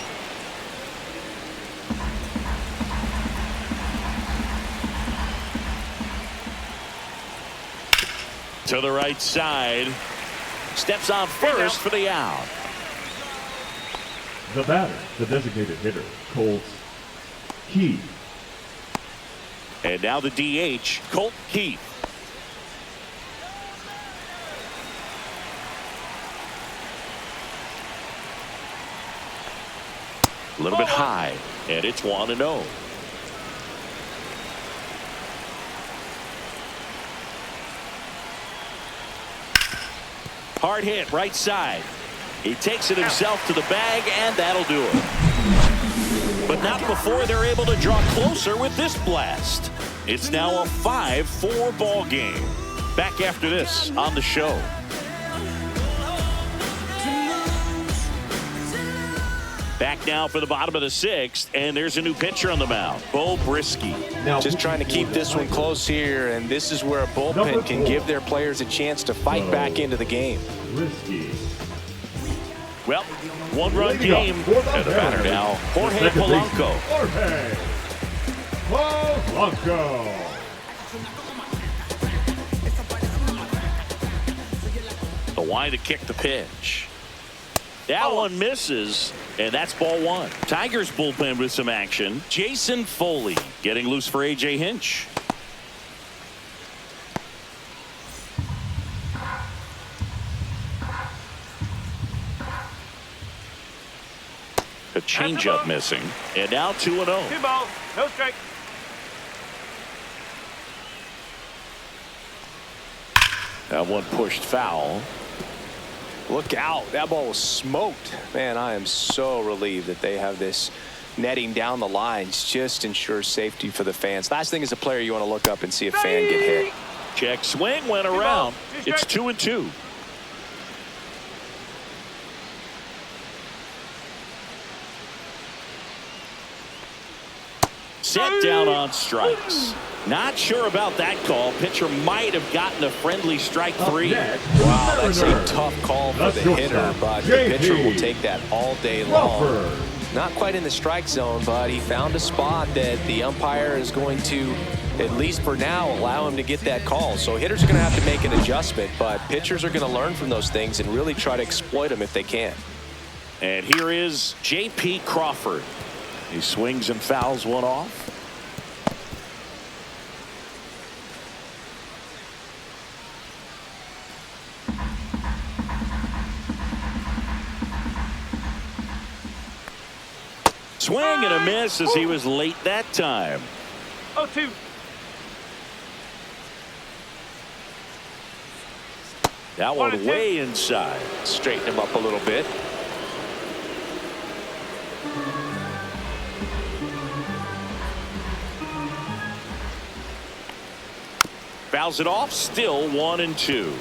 To the right side. Steps on first for the out. The batter, the designated hitter, Colt Key. And now the DH, Colt Keith. A little bit high, and it's 1-0. Hard hit, right side. He takes it himself to the bag, and that'll do it. But not before they're able to draw closer with this blast. It's now a 5-4 ball game. Back after this on the show. Back now for the bottom of the 6th, and there's a new pitcher on the mound, Bo Brisky. Just trying to keep this one close here, and this is where a bullpen can give their players a chance to fight back into the game. Well, one-run game, and the batter now, Jorge Polanco. Jorge Polanco. The wind to kick the pitch. That one misses, and that's ball 1. Tigers bullpen with some action. Jason Foley getting loose for A.J. Hinch. A changeup missing, and now 2-0. 2 balls, no strike. That one pushed foul. Look out. That ball was smoked. Man, I am so relieved that they have this netting down the lines. Just ensures safety for the fans. Last thing as a player, you want to look up and see a fan get hit. Check swing went around. It's 2-2. Set down on strikes. Not sure about that call. Pitcher might have gotten a friendly strike 3. Wow, that's a tough call for the hitter, but the pitcher will take that all day long. Not quite in the strike zone, but he found a spot that the umpire is going to, at least for now, allow him to get that call. So hitters are going to have to make an adjustment, but pitchers are going to learn from those things and really try to exploit them if they can. And here is J.P. Crawford. He swings and fouls one off. Swing and a miss as he was late that time. 0-2. That one way inside. Straighten him up a little bit. Fouls it off. Still 1-2.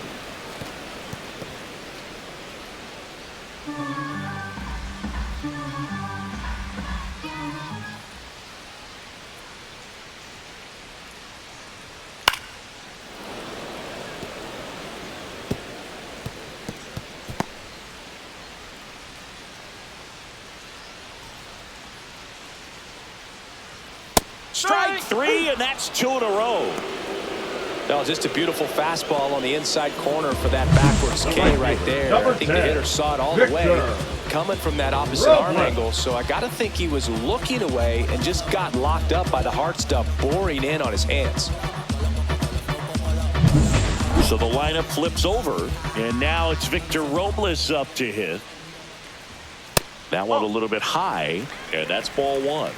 Strike 3, and that's 2 in a row. That was just a beautiful fastball on the inside corner for that backwards K right there. I think the hitter saw it all the way coming from that opposite arm angle. So I got to think he was looking away and just got locked up by the hard stuff boring in on his hands. So the lineup flips over, and now it's Victor Robles up to hit. That one a little bit high, and that's ball 1.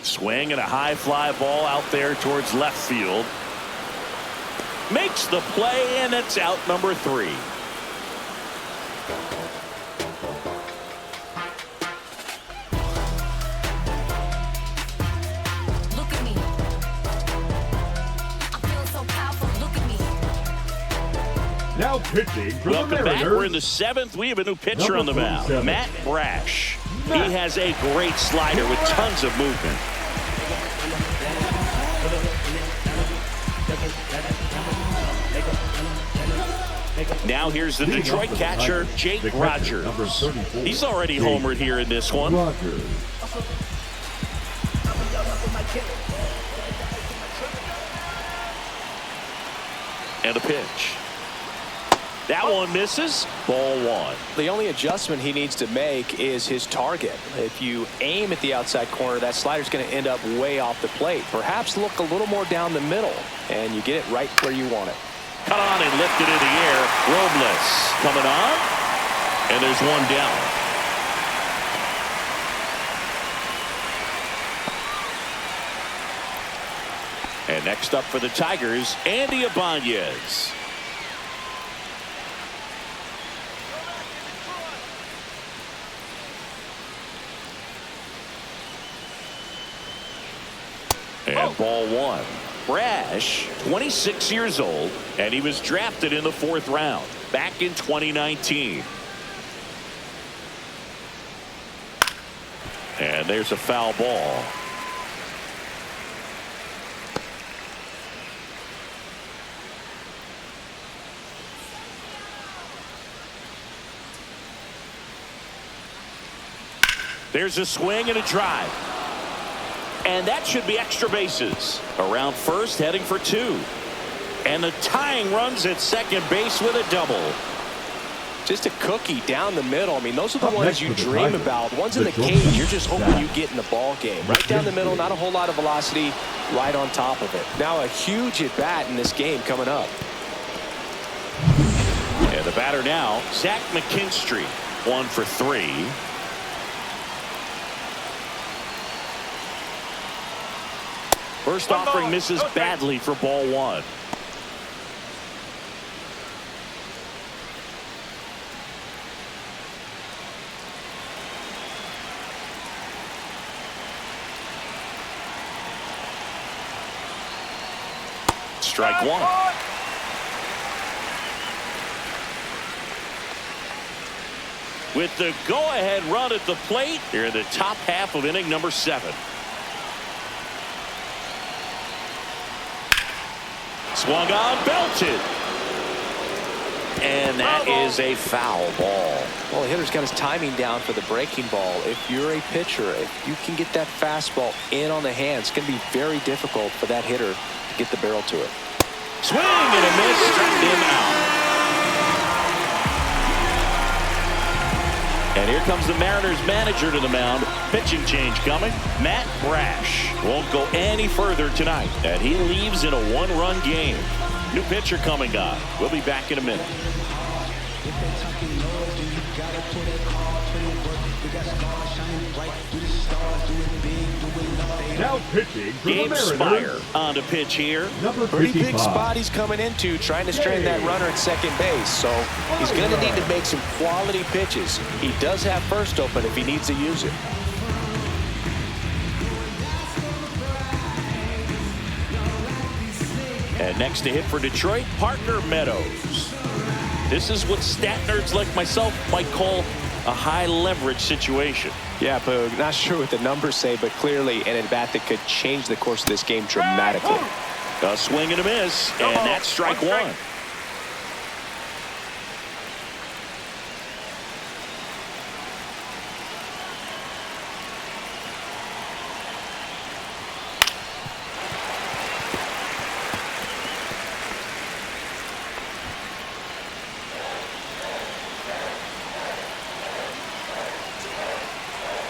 Swing and a high fly ball out there towards left field. Makes the play, and it's out number 3. Look at me. I feel so powerful. Look at me. Now pitching for Welcome the back. Mariners. We're in the 7th. We have a new pitcher on the mound, 47. Matt Brash. He has a great slider with tons of movement. Now here's the Detroit catcher, Jake Rogers. He's already homered here in this one. Rogers. And a pitch. That one misses. Ball 1. The only adjustment he needs to make is his target. If you aim at the outside corner, that slider's going to end up way off the plate. Perhaps look a little more down the middle, and you get it right where you want it. Cut on and lifted in the air. Robles coming on. And there's one down. And next up for the Tigers, Andy Ibanez. And ball 1. Brash, 26 years old, and he was drafted in the 4th round back in 2019. And there's a foul ball. There's a swing and a drive. And that should be extra bases. Around first, heading for 2. And the tying runs at second base with a double. Just a cookie down the middle. I mean, those are the ones you dream about. Ones in the cage, you're just hoping you get in the ball game. Right down the middle, not a whole lot of velocity, right on top of it. Now a huge at-bat in this game coming up. And the batter now, Zach McKinstry, 1 for 3. First offering misses badly for ball 1. Strike 1. With the go-ahead run at the plate here in the top half of inning number 7. Swung on, belted. And that is a foul ball. Well, the hitter's got his timing down for the breaking ball. If you're a pitcher, if you can get that fastball in on the hand, it's going to be very difficult for that hitter to get the barrel to it. Swing and a miss, struck him out. And here comes the Mariners manager to the mound. Pitching change coming. Matt Brash won't go any further tonight, and he leaves in a 1-run game. New pitcher coming on. We'll be back in a minute. Now pitching for the Gabe Mariners. Spire on to pitch here. Number Pretty 55. big spot he's coming into, trying to strand that runner at second base. So he's going to need to make some quality pitches. He does have first open if he needs to use it. And next to hit for Detroit, Parker Meadows. This is what stat nerds like myself might call a high leverage situation. Yeah, Boog, not sure what the numbers say, but clearly an at-bat that could change the course of this game dramatically. A swing and a miss, and that's strike 1.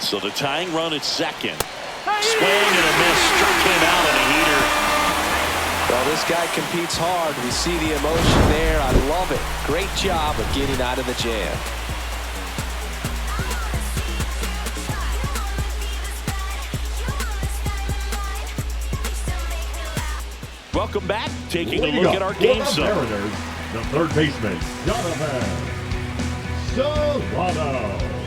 So the tying run at second. Swing and a miss, struck him out in a heater. Well, this guy competes hard. We see the emotion there. I love it. Great job of getting out of the jam. Welcome back. Taking a look at our game summary. Mariners, the third baseman, Jonathan Solano.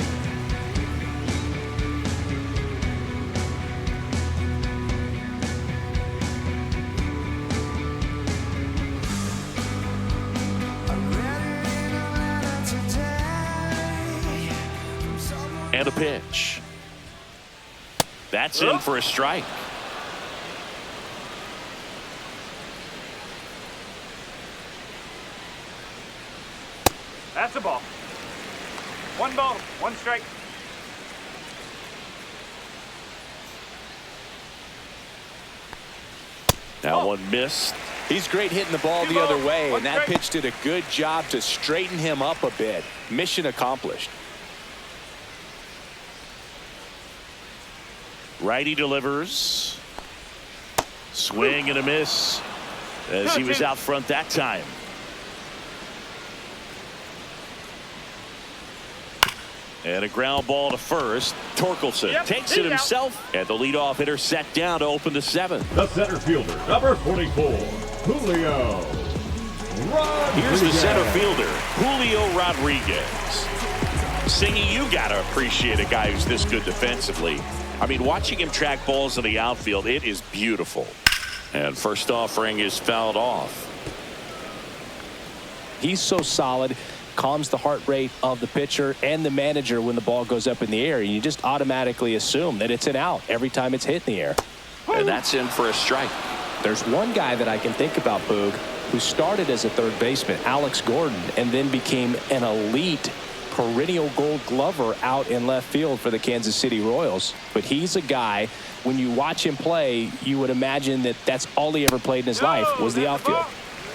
And a pitch. That's in for a strike. That's a ball. 1 ball, 1 strike. Now one missed. He's great hitting the ball the other way, and that pitch did a good job to straighten him up a bit. Mission accomplished. Righty delivers. Swing and a miss as he was out front that time. And a ground ball to first. Torkelson takes it himself, and the leadoff hitter set down to open the 7th. The center fielder, number 44, Julio Rodriguez. Here's the center fielder, Julio Rodriguez. Singy, you got to appreciate a guy who's this good defensively. I mean, watching him track balls in the outfield, it is beautiful. And first offering is fouled off. He's so solid, calms the heart rate of the pitcher and the manager when the ball goes up in the air. You just automatically assume that it's an out every time it's hit in the air. And that's in for a strike. There's one guy that I can think about, Boog, who started as a third baseman, Alex Gordon, and then became an elite perennial gold glover out in left field for the Kansas City Royals. But he's a guy, when you watch him play, you would imagine that that's all he ever played in his life was the outfield.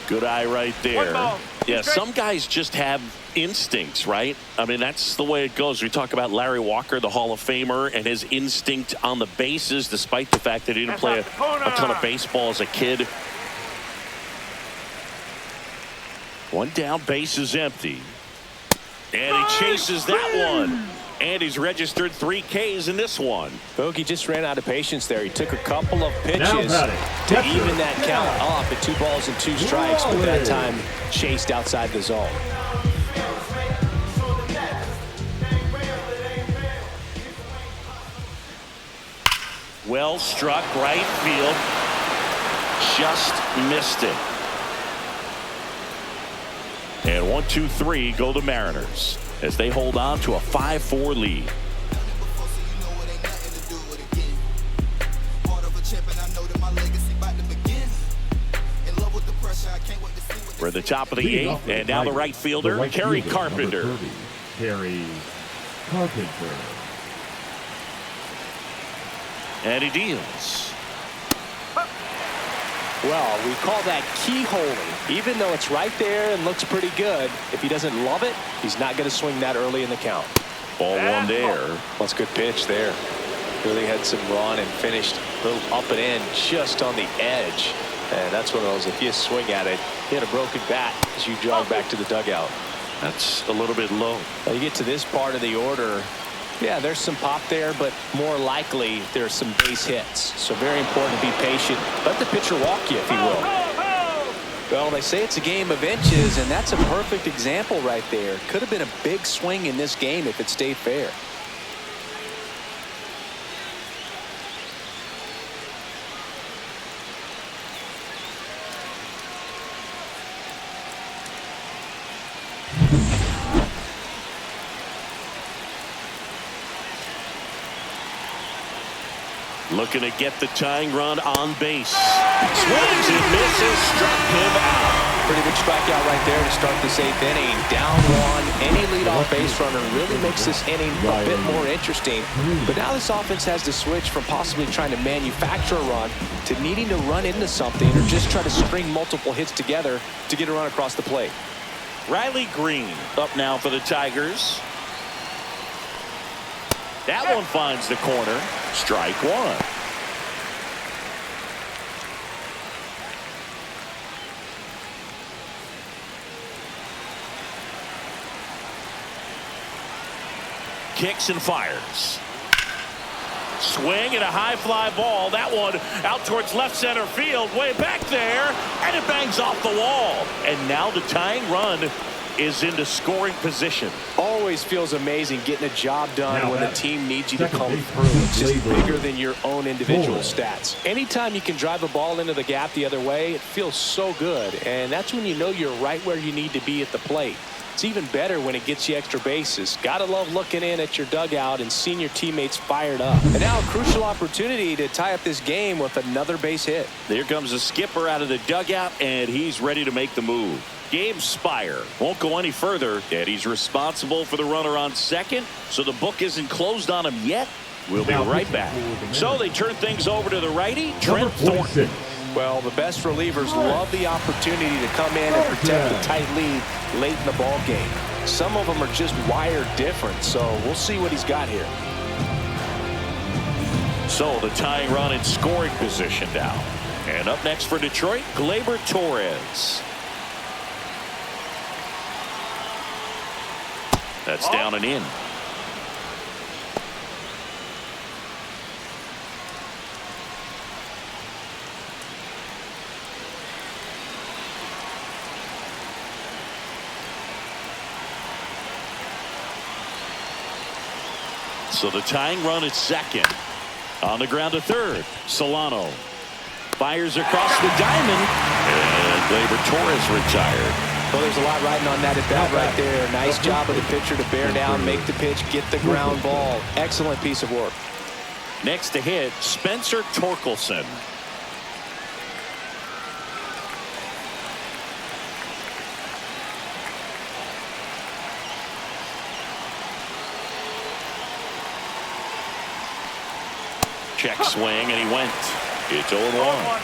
Good eye right there. Yeah, some guys just have instincts, right? I mean, that's the way it goes. We talk about Larry Walker, the Hall of Famer, and his instinct on the bases, despite the fact that he didn't play a ton of baseball as a kid. One down, base is empty. And he chases that one. And he's registered 3 Ks in this one. Bogey just ran out of patience there. He took a couple of pitches to even that count off at 2 balls and 2 strikes, but that time chased outside the zone. Well struck, right field. Just missed it. And 1, 2, 3 go the Mariners as they hold on to a 5-4 lead. We're at the top of the 8th, and now the right fielder, Kerry Carpenter. Kerry Carpenter. And he deals. Well, we call that keyholing. Even though it's right there and looks pretty good, if he doesn't love it, he's not going to swing that early in the count. Ball 1 there. That's a good pitch there. Really had some run and finished a little up and in just on the edge. And that's one of those, if you swing at it, you had a broken bat as you jog back to the dugout. That's a little bit low. Now you get to this part of the order. Yeah, there's some pop there, but more likely there's some base hits. So very important to be patient. Let the pitcher walk you, if he will. Well, they say it's a game of inches, and that's a perfect example right there. Could have been a big swing in this game if it stayed fair. Looking to get the tying run on base. Swings and misses, struck him out. Pretty big strikeout right there to start this 8th inning. Down 1, any leadoff base runner really makes this inning a bit more interesting. But now this offense has to switch from possibly trying to manufacture a run to needing to run into something or just try to string multiple hits together to get a run across the plate. Riley Green up now for the Tigers. That one finds the corner. Strike 1. Kicks and fires. Swing and a high fly ball. That one out towards left center field. Way back there. And it bangs off the wall. And now the tying run is into scoring position. Always feels amazing getting a job done when the team needs you to come through. It's just bigger than your own individual stats. Anytime you can drive a ball into the gap the other way, it feels so good. And that's when you know you're right where you need to be at the plate. It's even better when it gets you extra bases. Gotta love looking in at your dugout and seeing your teammates fired up. And now a crucial opportunity to tie up this game with another base hit. There comes the skipper out of the dugout, and he's ready to make the move. Gabe Spire won't go any further, and he's responsible for the runner on second, so the book isn't closed on him yet. We'll be right back. So they turn things over to the righty, Trent Thornton. Well, the best relievers love the opportunity to come in and protect a tight lead late in the ball game. Some of them are just wired different, so we'll see what he's got here. So the tying run in scoring position now. And up next for Detroit, Gleyber Torres. That's down and in. So the tying run at second. On the ground to third. Solano fires across the diamond. And Gleyber Torres retired. Well, there's a lot riding on that at bat right there. Nice job of the pitcher to bear down, make the pitch, get the ground ball. Excellent piece of work. Next to hit, Spencer Torkelson. Check swing, and he went. It's 0-1.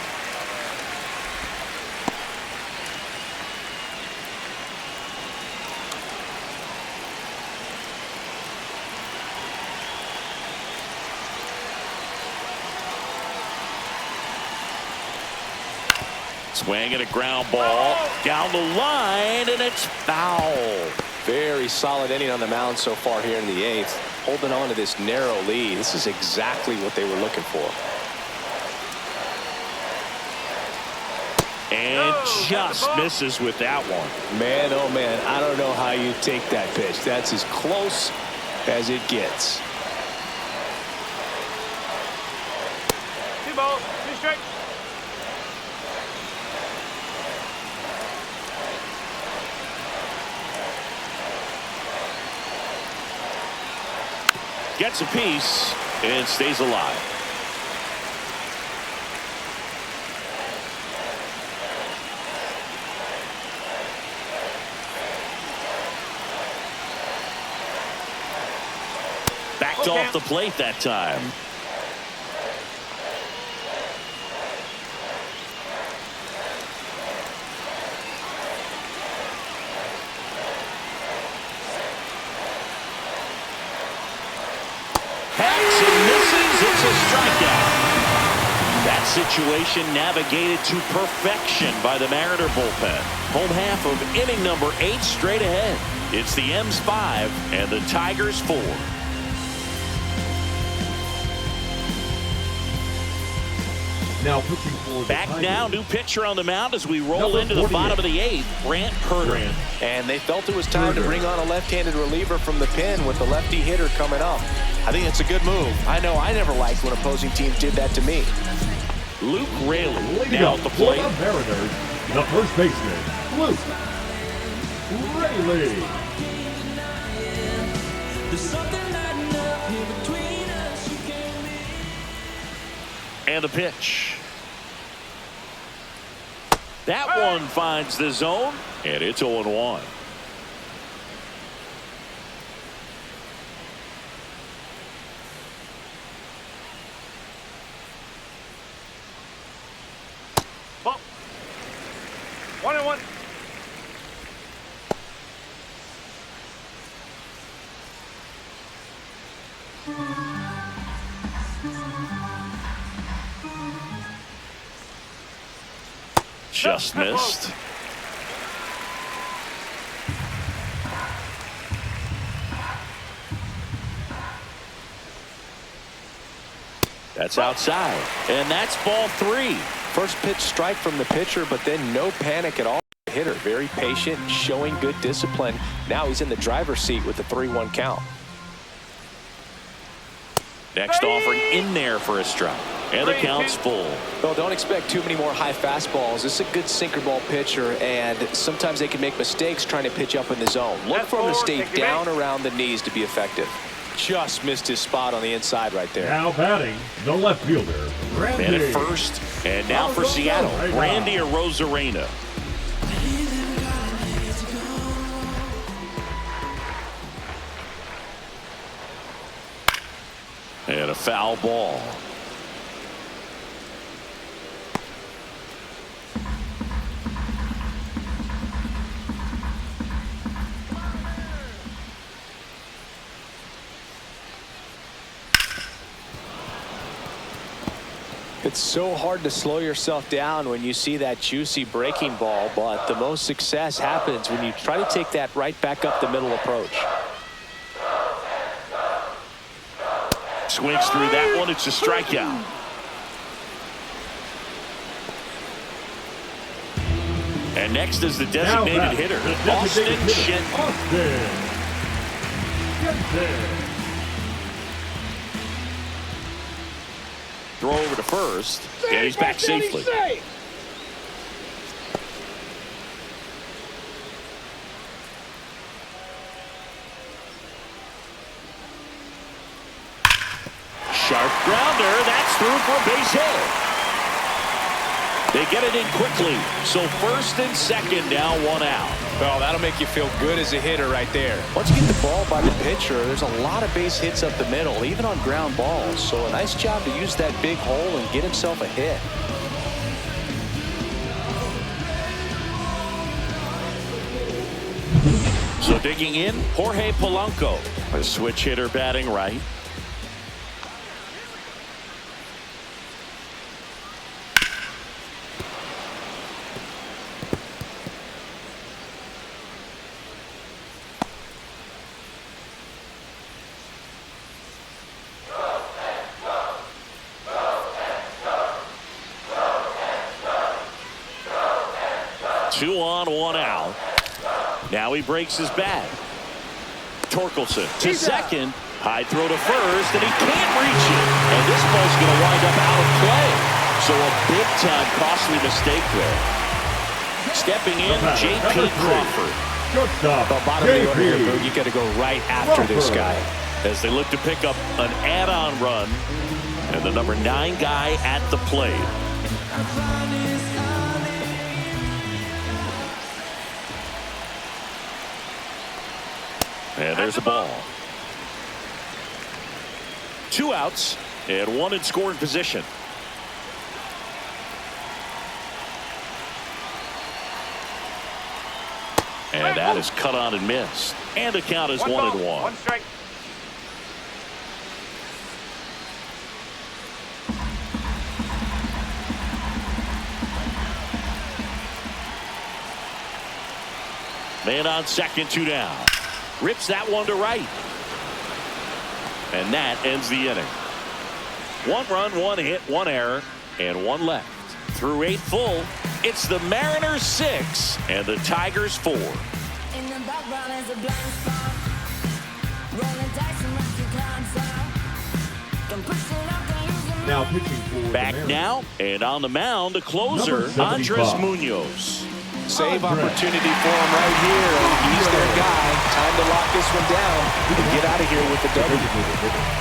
Swing and a ground ball down the line, and it's foul. Very solid inning on the mound so far here in the 8th. Holding on to this narrow lead. This is exactly what they were looking for. And just misses with that one. Man, oh man, I don't know how you take that pitch. That's as close as it gets. 2 balls, 2 strikes. Gets a piece and stays alive. Backed off the plate that time. It's a strikeout. That situation navigated to perfection by the Mariner bullpen. Home half of inning number 8 straight ahead. It's the M's 5 and the Tigers 4. Now pitching for the Back Tigers. now, new pitcher on the mound as we roll into the bottom of the 8th, Grant Herter. And they felt it was time to bring on a left-handed reliever from the pen with the lefty hitter coming up. I think it's a good move. I know I never liked when opposing teams did that to me. Luke Raley Leading now up at the for plate. the Mariners, the first baseman, Luke Raley. And the pitch. That one finds the zone, and it's 0-1. Ball. 1-1. Just missed. That's outside, and that's ball 3. First pitch strike from the pitcher, but then no panic at all. The hitter very patient, showing good discipline. Now he's in the driver's seat with the 3-1 count. Next offering in there for a strike, and the count's full. Well, don't expect too many more high fastballs. This is a good sinker ball pitcher, and sometimes they can make mistakes trying to pitch up in the zone. Look for him to stay down around the knees to be effective. Just missed his spot on the inside right there. Now batting, the left fielder, Randy. And at first, and now for Seattle, Randy Arozarena. And a foul ball. It's so hard to slow yourself down when you see that juicy breaking ball, but the most success happens when you try to take that right back up the middle approach. Swings through that one. It's a strikeout. And next is the designated hitter, Austin Skenes. Throw over to first, and he's back safely. Sharp grounder, that's through for a base hit. They get it in quickly, so first and second, now 1 out. Well, that'll make you feel good as a hitter right there. Once you get the ball by the pitcher, there's a lot of base hits up the middle, even on ground balls. So a nice job to use that big hole and get himself a hit. So digging in, Jorge Polanco, a switch hitter batting right. Two on, 1 out. Now he breaks his bat. Torkelson to second. High throw to first, and he can't reach it. And this ball's going to wind up out of play. So a big-time costly mistake there. Stepping in, J.P. Crawford. Shortstop. The bottom of the order here, Boog. You got to go right after this guy. As they look to pick up an add-on run. And the number 9 guy at the plate. And there's a ball. 2 outs and 1 in scoring position. And that is cut on and missed. And the count is 1-1. 1 strike. Man on second, 2 down. Rips that one to right. And that ends the inning. 1 run, 1 hit, 1 error, and 1 left. Through 8 full, it's the Mariners 6 and the Tigers 4. In the background is a blind spot. Rolling dice and watch the clouds out. Can push it up and use the Now pitching for the Back Mariners. now, and on the mound, the closer, Number Andres 75. Munoz. Save opportunity for him right here. And he's their guy. Time to lock this one down and get out of here with the W.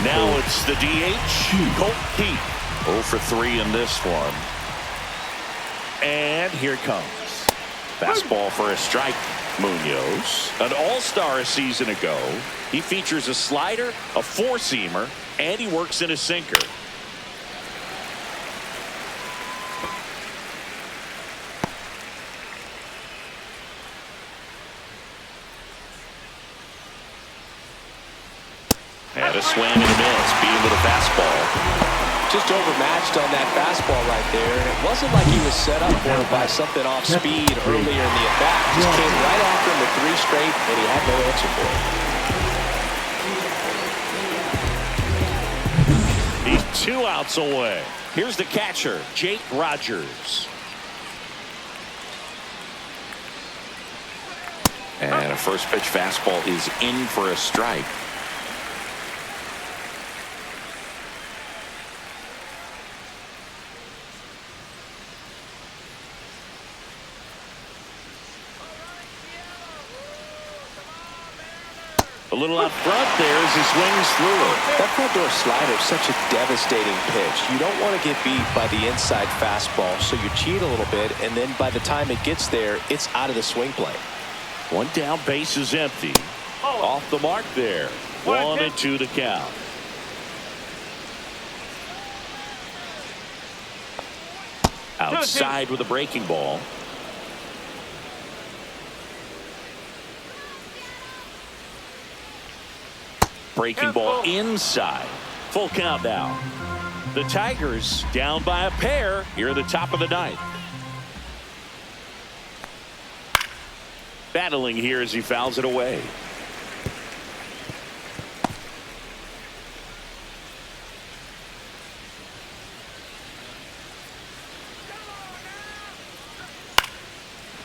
Now it's the DH, Colt Keith. 0 for 3 in this one. And here it comes. Fastball for a strike. Munoz, an all-star a season ago. He features a slider, a 4-seamer, and he works in a sinker. And a swing and a miss, beat him with a fastball. Just overmatched on that fastball right there. It wasn't like he was set up for it by something off speed earlier in the at-bat. Just came right after him with 3 straight, and he had no answer for it. He's 2 outs away. Here's the catcher, Jake Rogers. And a first pitch fastball is in for a strike. A little out front there as he swings through it. That front door slider is such a devastating pitch. You don't want to get beat by the inside fastball, so you cheat a little bit, and then by the time it gets there, it's out of the swing plane. 1 down, base is empty. Off the mark there. 1-2 to count. Outside with a breaking ball. Breaking ball inside. Full count now. The Tigers down by a pair here at the top of the ninth. Battling here as he fouls it away.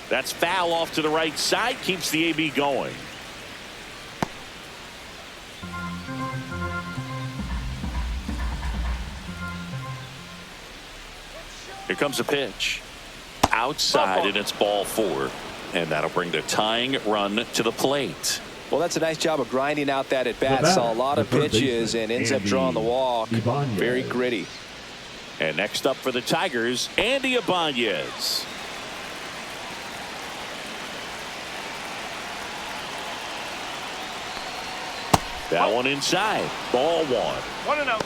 That's foul off to the right side, keeps the AB going. Here comes a pitch. Outside, and it's ball 4. And that'll bring the tying run to the plate. Well, that's a nice job of grinding out that at bat. Saw a lot of pitches and ends up drawing the walk. Very gritty. And next up for the Tigers, Andy Ibanez. That one inside. Ball 1. 1-0.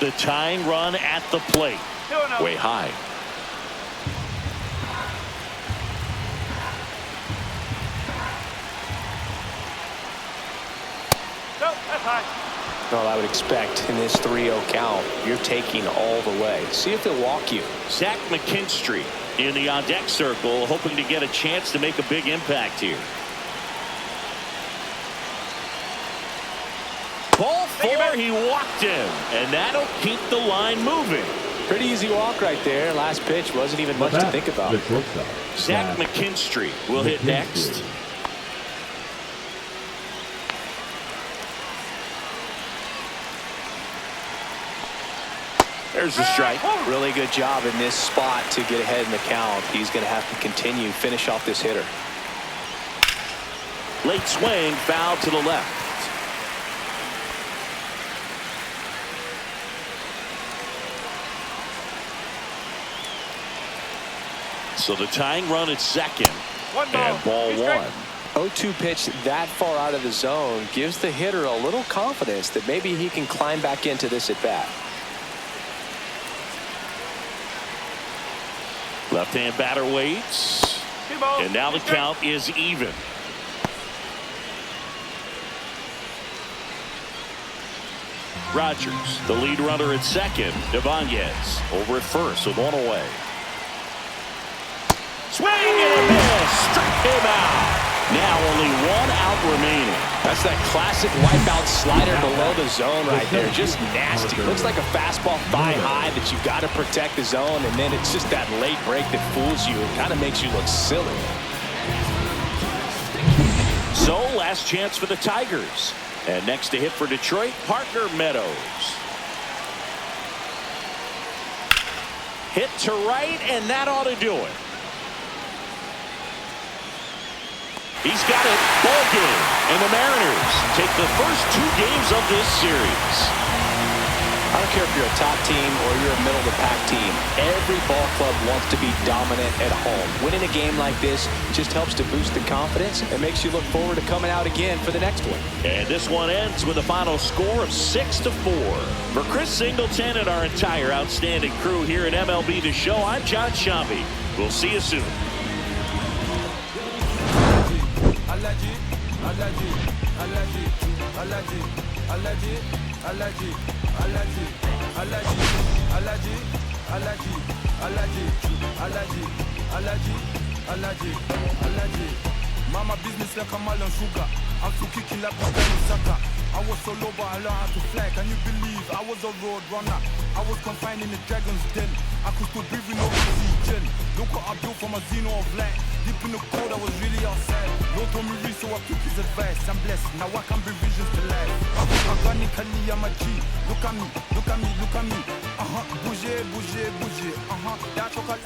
The tying run at the plate. 2-0. Way high. No, that's high. Well, I would expect in this 3-0 count, you're taking all the way. See if they'll walk you. Zach McKinstry in the on-deck circle, hoping to get a chance to make a big impact here. Ball 4, he walked him, and that'll keep the line moving. Pretty easy walk right there. Last pitch wasn't even much to think about. Zach McKinstry will hit next. There's the strike. Really good job in this spot to get ahead in the count. He's going to have to continue, finish off this hitter. Late swing, foul to the left. So the tying run at second. And ball 1. 0-2 pitch that far out of the zone gives the hitter a little confidence that maybe he can climb back into this at bat. Left-hand batter waits. And now the count is even. Rogers, the lead runner at second. Ibanez over at first with 1 away. Swing and a miss. Struck him out. Now only 1 out remaining. That's that classic wipeout slider below the zone right there. Just nasty. Looks like a fastball thigh high that you got to protect the zone, and then it's just that late break that fools you. It kind of makes you look silly. So last chance for the Tigers. And next to hit for Detroit, Parker Meadows. Hit to right, and that ought to do it. He's got it. Ball game. And the Mariners take the first 2 games of this series. I don't care if you're a top team or you're a middle-of-the-pack team. Every ball club wants to be dominant at home. Winning a game like this just helps to boost the confidence and makes you look forward to coming out again for the next one. And this one ends with a final score of 6-4. For Chris Singleton and our entire outstanding crew here at MLB The Show, I'm John Shambi. We'll see you soon. Allergy, allergy, allergy, allergy, allergy, allergy, allergy, allergy, allergy, allergy, allergy, allergy, allergy, allergy, allergy. Mama business like a melon sugar. I'm too kicking like a belly sucker. I was so low but I learned how to fly. Can you believe I was a road runner? I was confined in the dragon's den. I could still breathe with no oxygen. Look what I built from a xeno of light. Deep in the cold I was really outside. No told me read so I took his advice. I'm blessed, now I can bring visions to life. Organically I'm a G. Look at me, look at me, look at me. Bouger, bouger, bouger. That chocolate.